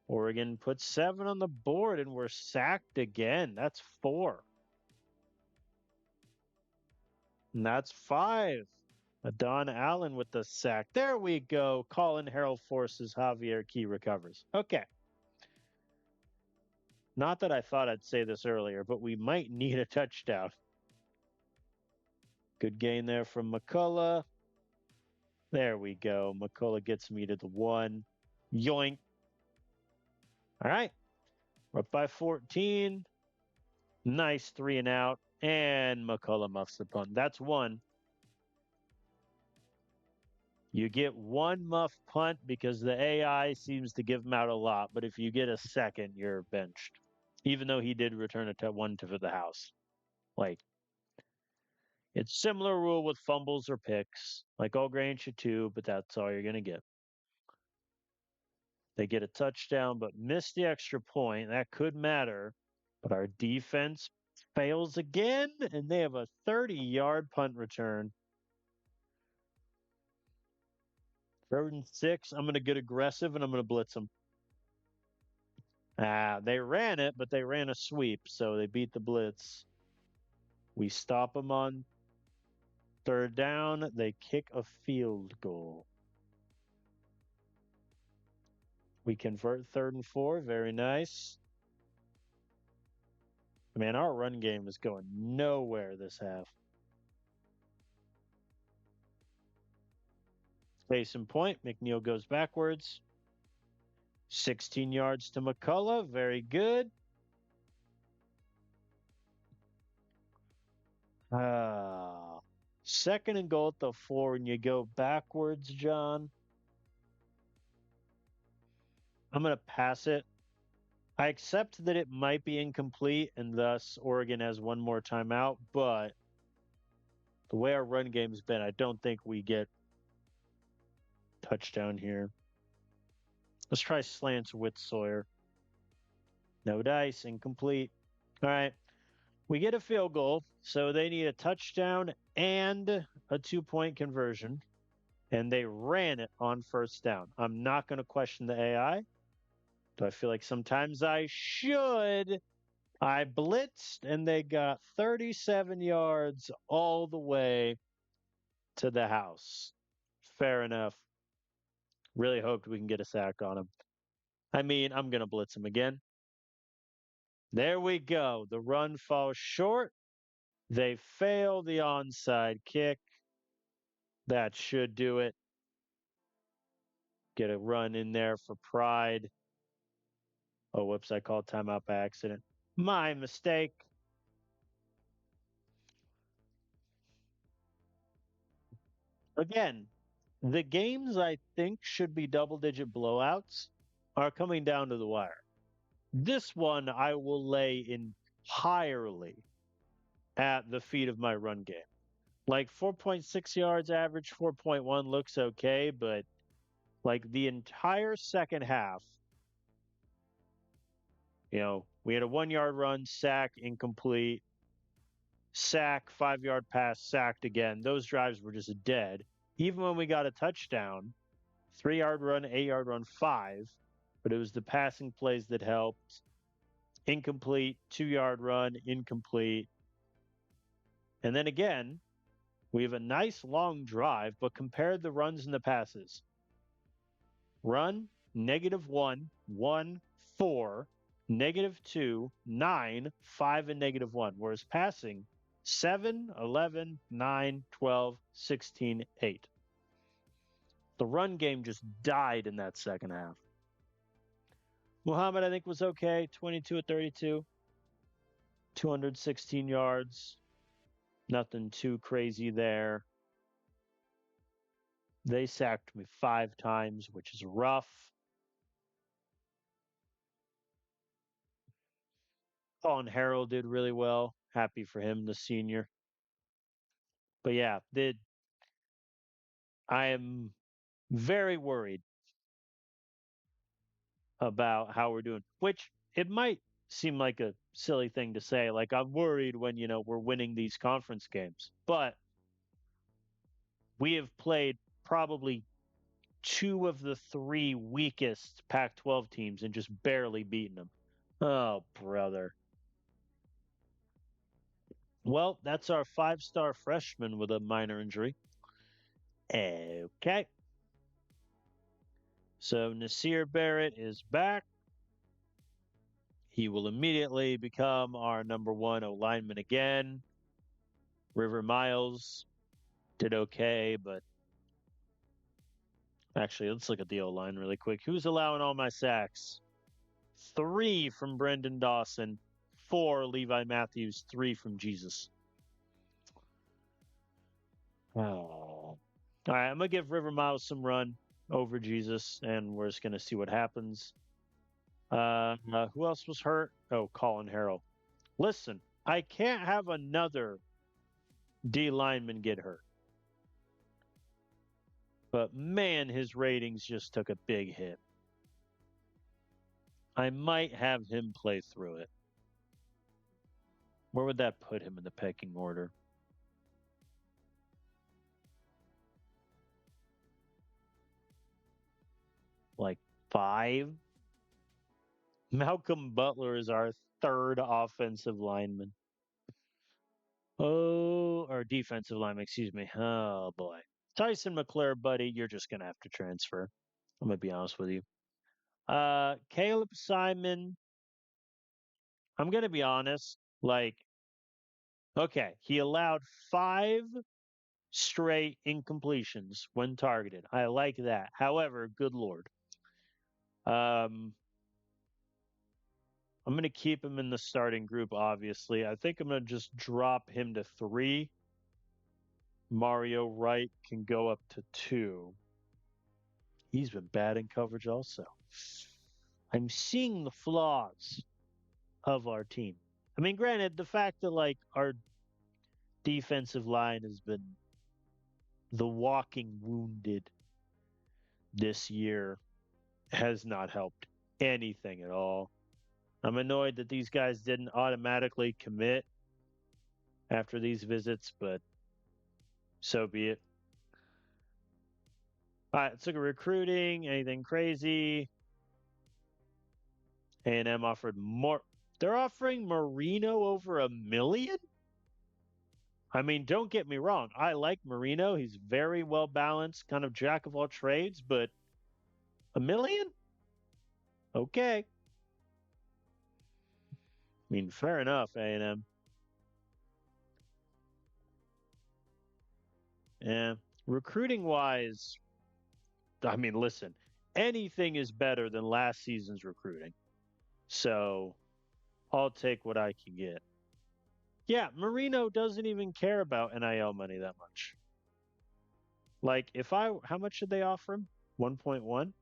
Oregon puts 7 on the board, and we're sacked again. That's 4. And that's 5. Don Allen with the sack. There we go. Colin Harrell forces Javier Key recovers. Okay. Not that I thought I'd say this earlier, but we might need a touchdown. Good gain there from McCullough. There we go. McCullough gets me to the 1. Yoink. All right. We're up by 14. Nice 3 and out. And McCullough muffs the punt. That's 1. You get 1 muff punt because the AI seems to give him out a lot. But if you get a second, you're benched. Even though he did return a 1 to the house. Like, it's similar rule with fumbles or picks. Like O'Grain should too, but that's all you're going to get. They get a touchdown, but miss the extra point. That could matter. But our defense fails again, and they have a 30-yard punt return. 3rd and 6. I'm going to get aggressive, and I'm going to blitz them. They ran it, but they ran a sweep, so they beat the blitz. We stop them on 3rd down. They kick a field goal. We convert 3rd and 4. Very nice. Man, our run game is going nowhere this half. Case in point, McNeil goes backwards. 16 yards to McCullough. Very good. Ah, second and goal at the 4, and you go backwards, John. I'm going to pass it. I accept that it might be incomplete, and thus Oregon has one more timeout, but the way our run game's been, I don't think we get touchdown here. Let's try slants with Sawyer. No dice, incomplete. All right. We get a field goal, so they need a touchdown and a 2-point conversion, and they ran it on first down. I'm not going to question the AI. Do I feel like sometimes I should? I blitzed, and they got 37 yards all the way to the house. Fair enough. Really hoped we can get a sack on him. I mean, I'm going to blitz him again. There we go. The run falls short. They fail the onside kick. That should do it. Get a run in there for pride. Oh, whoops, I called timeout by accident. My mistake. Again, the games I think should be double digit blowouts are coming down to the wire. This one I will lay entirely at the feet of my run game. Like 4.6 yards average, 4.1 looks okay, but like the entire second half, we had a 1 yard run, sack, incomplete, sack, 5 yard pass, sacked again. Those drives were just dead. Even when we got a touchdown, 3 yard run, 8 yard run, five, but it was the passing plays that helped. Incomplete, 2 yard run, incomplete. And then again, we have a nice long drive, but compared the runs and the passes. Run, -1, 1, 4, -2, 9, 5, and -1. Whereas passing, 7, 11, 9, 12, 16, 8. The run game just died in that second half. Muhammad, I think, was okay. 22 of 32, 216 yards. Nothing too crazy there. They sacked me 5 times, which is rough. Colin Harrell did really well. Happy for him, the senior. But yeah, I am very worried about how we're doing, which it might seem like a silly thing to say. Like, I'm worried when, we're winning these conference games. But we have played probably 2 of the 3 weakest Pac 12 teams and just barely beaten them. Oh, brother. Well, that's our 5-star freshman with a minor injury. Okay. So Nasir Barrett is back. He will immediately become our number 1 O lineman again. River Miles did okay, but actually, let's look at the O line really quick. Who's allowing all my sacks? 3 from Brendan Dawson, 4 Levi Matthews, 3 from Jesus. Oh. All right, I'm going to give River Miles some run over Jesus, and we're just going to see what happens. Who else was hurt? Oh, Colin Harrell. Listen, I can't have another D lineman get hurt. But man, his ratings just took a big hit. I might have him play through it. Where would that put him in the pecking order? Like 5? Malcolm Butler is our 3rd offensive lineman. Oh, or defensive lineman, excuse me. Oh, boy. Tyson McClure, buddy, you're just going to have to transfer. I'm going to be honest with you. Caleb Simon, I'm going to be honest. Like, okay, he allowed 5 straight incompletions when targeted. I like that. However, good Lord. I'm going to keep him in the starting group, obviously. I think I'm going to just drop him to 3. Mario Wright can go up to 2. He's been bad in coverage also. I'm seeing the flaws of our team. I mean, granted, the fact that like our defensive line has been the walking wounded this year has not helped anything at all. I'm annoyed that these guys didn't automatically commit after these visits, but so be it. All right, let's look at recruiting. Anything crazy? A&M offered more. They're offering Marino over $1 million? I mean, don't get me wrong. I like Marino. He's very well balanced, kind of jack of all trades, but $1 million? Okay. I mean, fair enough, A&M. Yeah. Recruiting wise, I mean, listen, anything is better than last season's recruiting. So I'll take what I can get. Yeah, Marino doesn't even care about NIL money that much. Like, how much did they offer him? 1.1?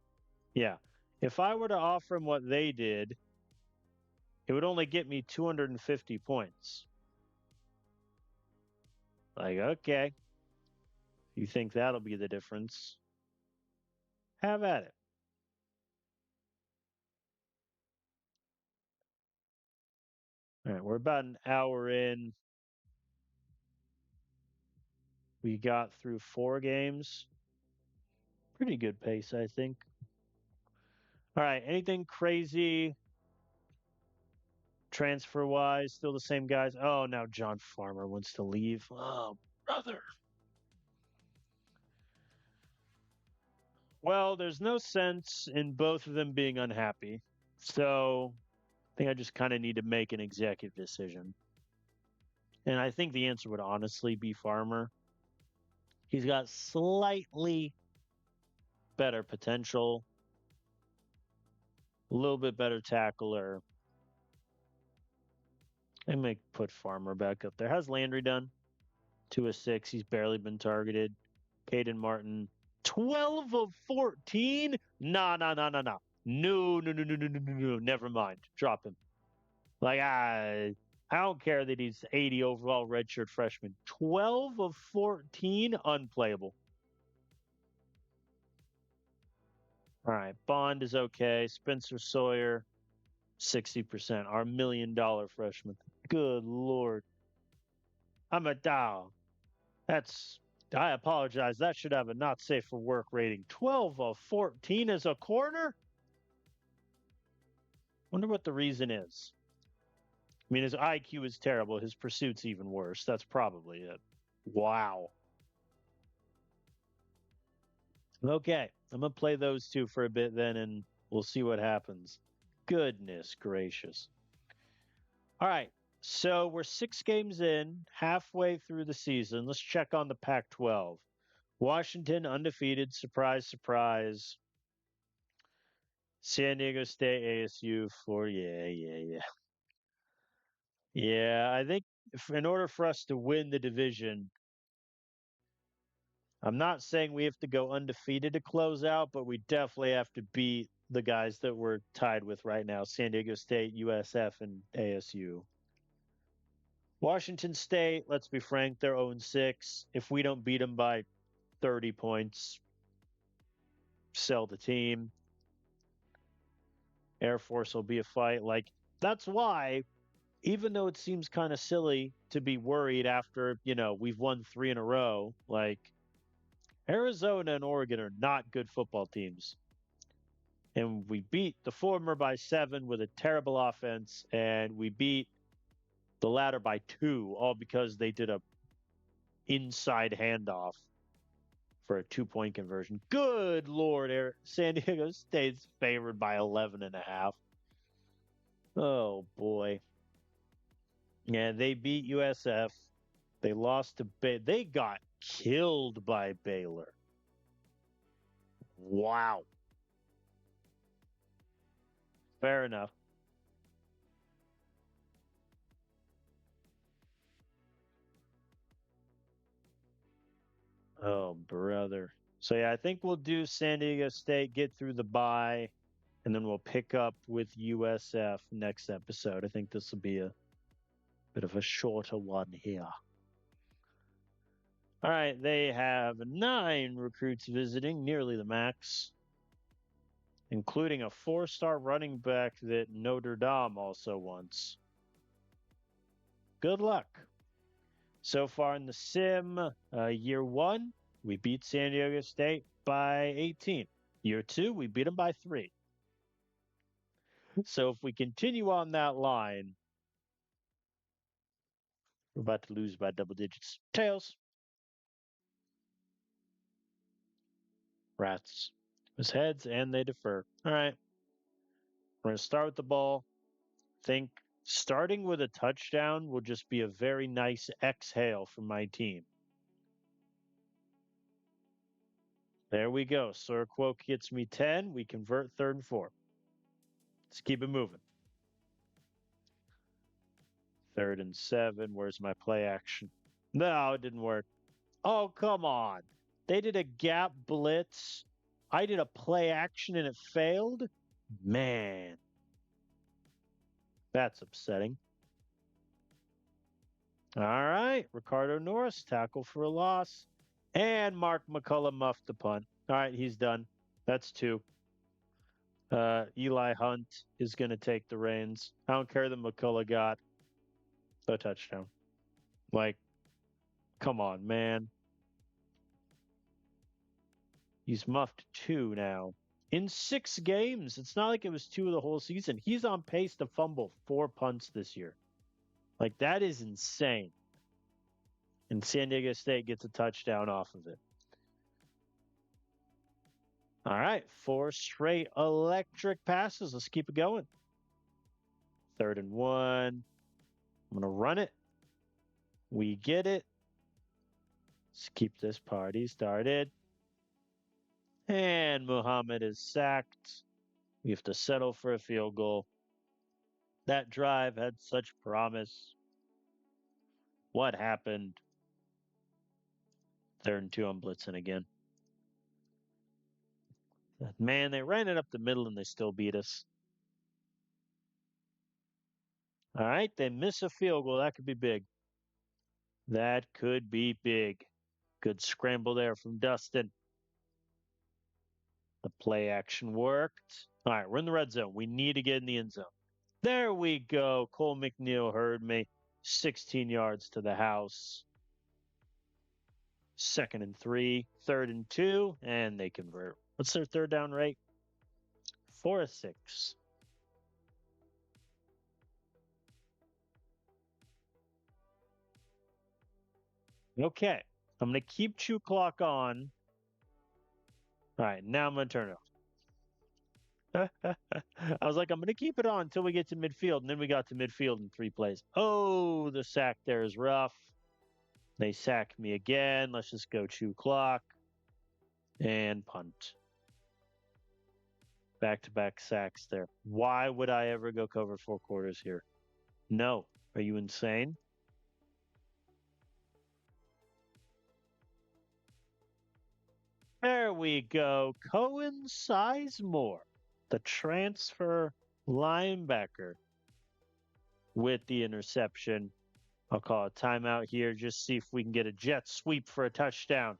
Yeah. If I were to offer him what they did, it would only get me 250 points. Like, okay. You think that'll be the difference? Have at it. All right, we're about an hour in. We got through 4 games. Pretty good pace, I think. All right, anything crazy transfer wise? Still the same guys? Oh, now John Farmer wants to leave. Oh, brother. Well, there's no sense in both of them being unhappy. So I think I just kind of need to make an executive decision. And I think the answer would honestly be Farmer. He's got slightly better potential, a little bit better tackler. I may put Farmer back up there. How's Landry done? 2 of 6. He's barely been targeted. Caden Martin, 12 of 14? Nah. No. No. Never mind. Drop him. Like, I don't care that he's 80 overall redshirt freshman. 12 of 14? Unplayable. All right. Bond is okay. Spencer Sawyer, 60%. Our $1 million freshman. Good Lord. I'm a Dow. I apologize. That should have a not safe for work rating. 12 of 14 as a corner? Wonder what the reason is. I mean, his IQ is terrible. His pursuit's even worse. That's probably it. Wow. Okay. I'm going to play those two for a bit then, and we'll see what happens. Goodness gracious. All right. So we're 6 games in, halfway through the season. Let's check on the Pac 12. Washington undefeated. Surprise, surprise. San Diego State, ASU, Florida. Yeah. Yeah, I think in order for us to win the division, I'm not saying we have to go undefeated to close out, but we definitely have to beat the guys that we're tied with right now: San Diego State, USF, and ASU. Washington State, let's be frank, they're 0-6. If we don't beat them by 30 points, sell the team. Air Force will be a fight. Like, that's why, even though it seems kind of silly to be worried after, we've won 3 in a row, like, Arizona and Oregon are not good football teams. And we beat the former by 7 with a terrible offense, and we beat the latter by 2, all because they did a inside handoff for a 2-point conversion. Good Lord, San Diego State's favored by 11.5. Oh boy. Yeah, they beat USF. They lost to they got killed by Baylor. Wow. Fair enough. Oh, brother. So, yeah, I think we'll do San Diego State, get through the bye, and then we'll pick up with USF next episode. I think this will be a bit of a shorter one here. All right, they have 9 recruits visiting, nearly the max, including a 4-star running back that Notre Dame also wants. Good luck. So far in the sim, year 1, we beat San Diego State by 18. Year 2, we beat them by 3. So if we continue on that line, we're about to lose by double digits. Tails. Rats. It was heads, and they defer. All right. We're going to start with the ball. Think starting with a touchdown will just be a very nice exhale from my team. There we go. Surquoke gets me 10. We convert 3rd and 4. Let's keep it moving. 3rd and 7. Where's my play action? No, it didn't work. Oh, come on. They did a gap blitz. I did a play action and it failed. Man, that's upsetting. All right. Ricardo Norris, tackle for a loss. And Mark McCullough muffed the punt. All right, he's done. That's 2. Eli Hunt is going to take the reins. I don't care that McCullough got a touchdown. Like, come on, man. He's muffed 2 now. In 6 games. It's not like it was 2 of the whole season. He's on pace to fumble 4 punts this year. Like, that is insane. And San Diego State gets a touchdown off of it. All right, 4 straight electric passes. Let's keep it going. 3rd and 1. I'm going to run it. We get it. Let's keep this party started. And Muhammad is sacked. We have to settle for a field goal. That drive had such promise. What happened? 3rd and 2 on blitzing again. Man, they ran it up the middle and they still beat us. All right, they miss a field goal. That could be big. That could be big. Good scramble there from Dustin. The play action worked. All right, we're in the red zone. We need to get in the end zone. There we go. Cole McNeil heard me. 16 yards to the house. 2nd and 3, 3rd and 2, and they convert. What's their 3rd down rate? 4 of 6. Okay, I'm going to keep chew clock on. All right, now I'm going to turn it off. I was like, I'm going to keep it on until we get to midfield, and then we got to midfield in 3 plays. Oh, the sack there is rough. They sack me again. Let's just go chew clock and punt. Back-to-back sacks there. Why would I ever go cover 4 quarters here? No. Are you insane? There we go. Cohen Sizemore, the transfer linebacker, with the interception. I'll call a timeout here. Just see if we can get a jet sweep for a touchdown.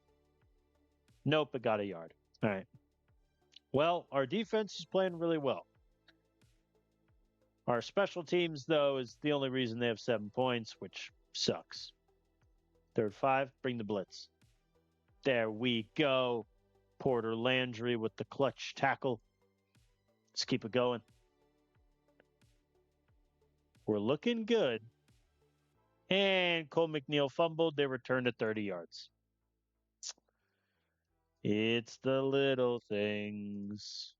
Nope, it got a yard. All right. Well, our defense is playing really well. Our special teams, though, is the only reason they have 7 points, which sucks. 3rd 5, bring the blitz. There we go. Porter Landry with the clutch tackle. Let's keep it going. We're looking good. And Cole McNeil fumbled. They returned it 30 yards. It's the little things.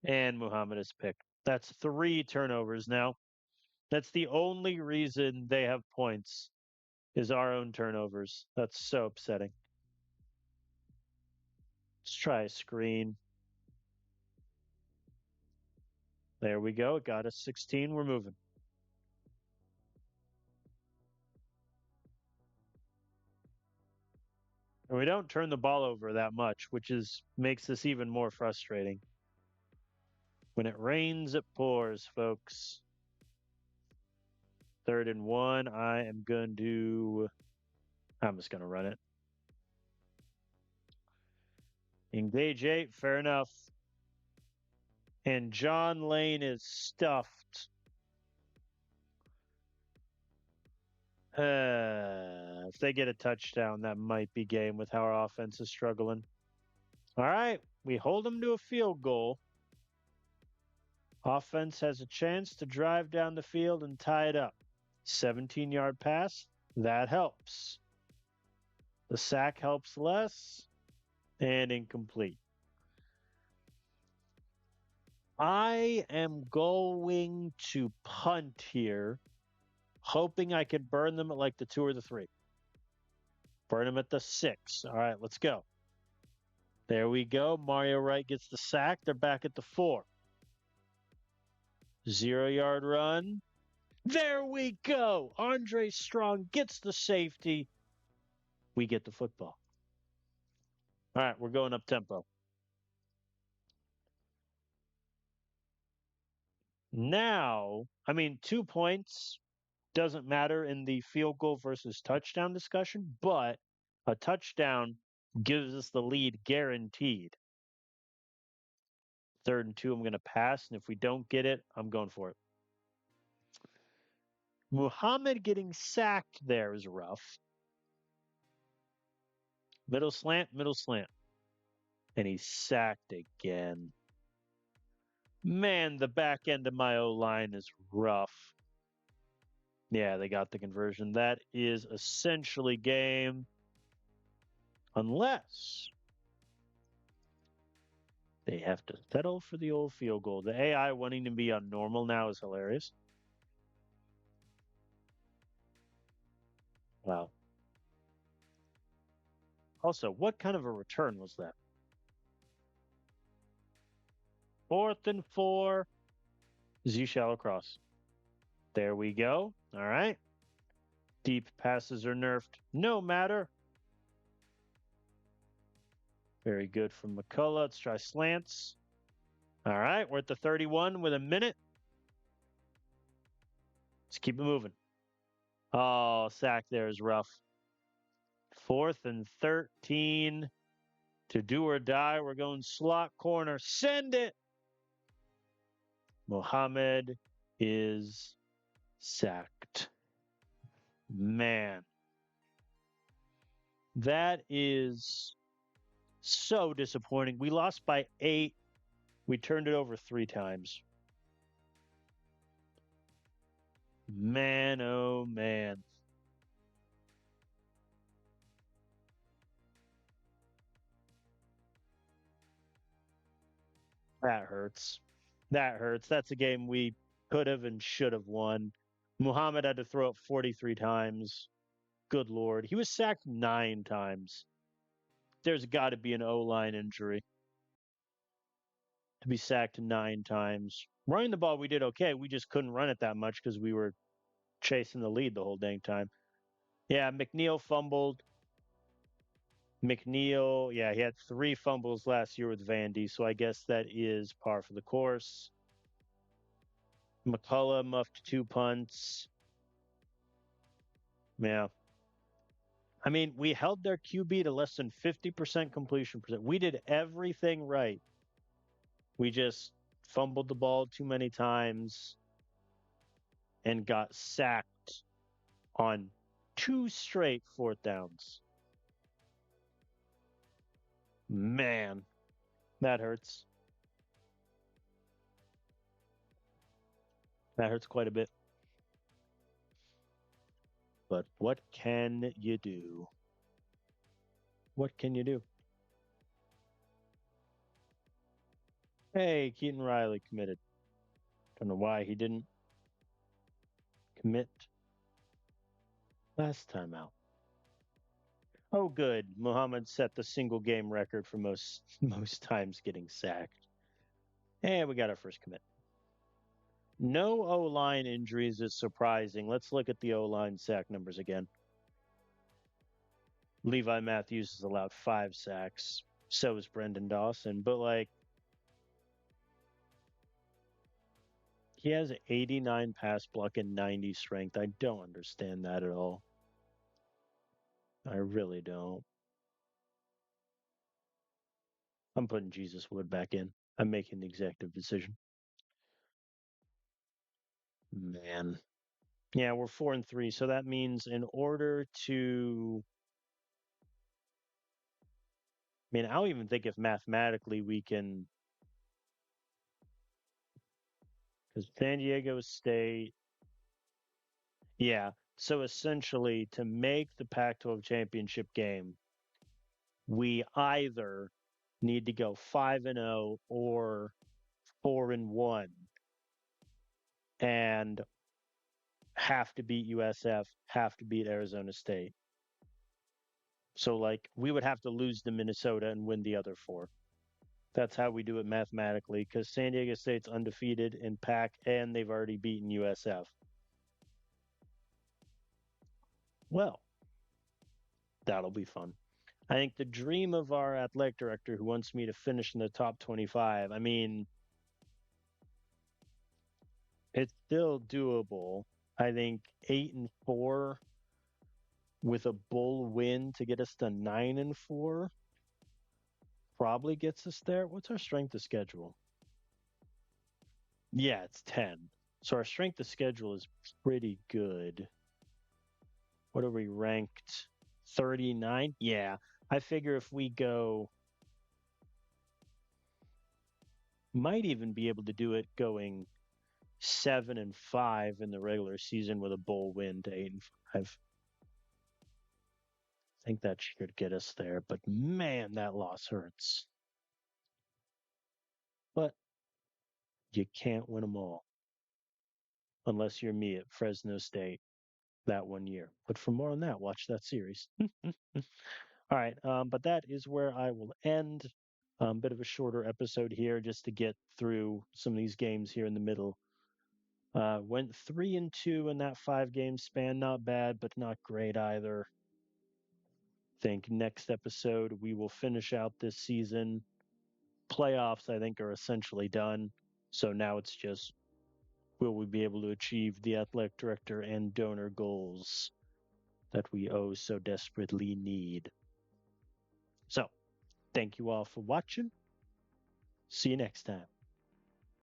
And Muhammad is picked. That's 3 turnovers now. That's the only reason they have points is our own turnovers. That's so upsetting. Let's try a screen. There we go. It got us 16. We're moving. And we don't turn the ball over that much, which makes this even more frustrating. When it rains, it pours, folks. 3rd and 1. I'm just going to run it. Engage 8. Fair enough. And John Lane is stuffed. If they get a touchdown, that might be game with how our offense is struggling. All right. We hold them to a field goal. Offense has a chance to drive down the field and tie it up. 17-yard pass. That helps. The sack helps less. And incomplete. I am going to punt here, hoping I can burn them at like the 2 or the 3. Burn them at the 6. All right, let's go. There we go. Mario Wright gets the sack. They're back at the 4. 0-yard run. There we go. Andre Strong gets the safety. We get the football. All right, we're going up tempo. Now, 2 points doesn't matter in the field goal versus touchdown discussion, but a touchdown gives us the lead guaranteed. 3rd and 2, I'm going to pass, and if we don't get it, I'm going for it. Muhammad getting sacked there is rough. Middle slant. And he's sacked again. Man, the back end of my O-line is rough. Yeah, they got the conversion. That is essentially game. Unless they have to settle for the old field goal. The AI wanting to be on normal now is hilarious. Wow. Also, what kind of a return was that? 4th and 4. Z shallow cross. There we go. All right. Deep passes are nerfed. No matter. Very good from McCullough. Let's try slants. All right. We're at the 31 with a minute. Let's keep it moving. Oh, sack there is rough. 4th and 13 to do or die. We're going slot corner. Send it. Mohammed is sacked. Man. That is so disappointing. We lost by 8. We turned it over 3 times. Man, oh man. That hurts. That hurts. That's a game we could have and should have won. Muhammad had to throw it 43 times. Good Lord. He was sacked 9 times. There's got to be an O-line injury to be sacked 9 times. Running the ball, we did okay. We just couldn't run it that much because we were chasing the lead the whole dang time. Yeah, McNeil fumbled. McNeil, yeah, he had 3 fumbles last year with Vandy, so I guess that is par for the course. McCullough muffed 2 punts. Yeah. We held their QB to less than 50% completion percent. We did everything right. We just fumbled the ball too many times and got sacked on 2 straight 4th downs. Man, that hurts. That hurts quite a bit. But what can you do? What can you do? Hey, Keaton Riley committed. Don't know why he didn't commit last time out. Oh, good. Muhammad set the single game record for most times getting sacked. And we got our first commit. No O-line injuries is surprising. Let's look at the O-line sack numbers again. Levi Matthews has allowed 5 sacks. So is Brendan Dawson. But like he has 89 pass block and 90 strength. I don't understand that at all. I really don't. I'm putting Jesus Wood back in. I'm making the executive decision. Man. Yeah, we're 4-3. So that means in order to I mean, I don't even think if mathematically we can because San Diego State, yeah. So essentially, to make the Pac 12 championship game, we either need to go 5-0 or 4-1 and have to beat USF, have to beat Arizona State. So, like, we would have to lose to Minnesota and win the other four. That's how we do it mathematically because San Diego State's undefeated in Pac and they've already beaten USF. Well, that'll be fun. I think the dream of our athletic director who wants me to finish in the top 25, I mean, it's still doable. I think 8-4 with a bull win to get us to 9-4 probably gets us there. What's our strength of schedule? Yeah, it's 10. So our strength of schedule is pretty good. What are we ranked? 39? Yeah. I figure if we go, might even be able to do it going 7-5 in the regular season with a bowl win to 8-5. I think that should get us there, but man, that loss hurts. But you can't win them all unless you're me at Fresno State that one year. But for more on that, watch that series. All right, but that is where I will end. Bit of a shorter episode here just to get through some of these games here in the middle. Went 3-2 in that 5 game span. Not bad, but not great either. Think next episode we will finish out this season. Playoffs, I think, are essentially done. So now it's just will we be able to achieve the athletic director and donor goals that we oh so desperately need? So, thank you all for watching. See you next time.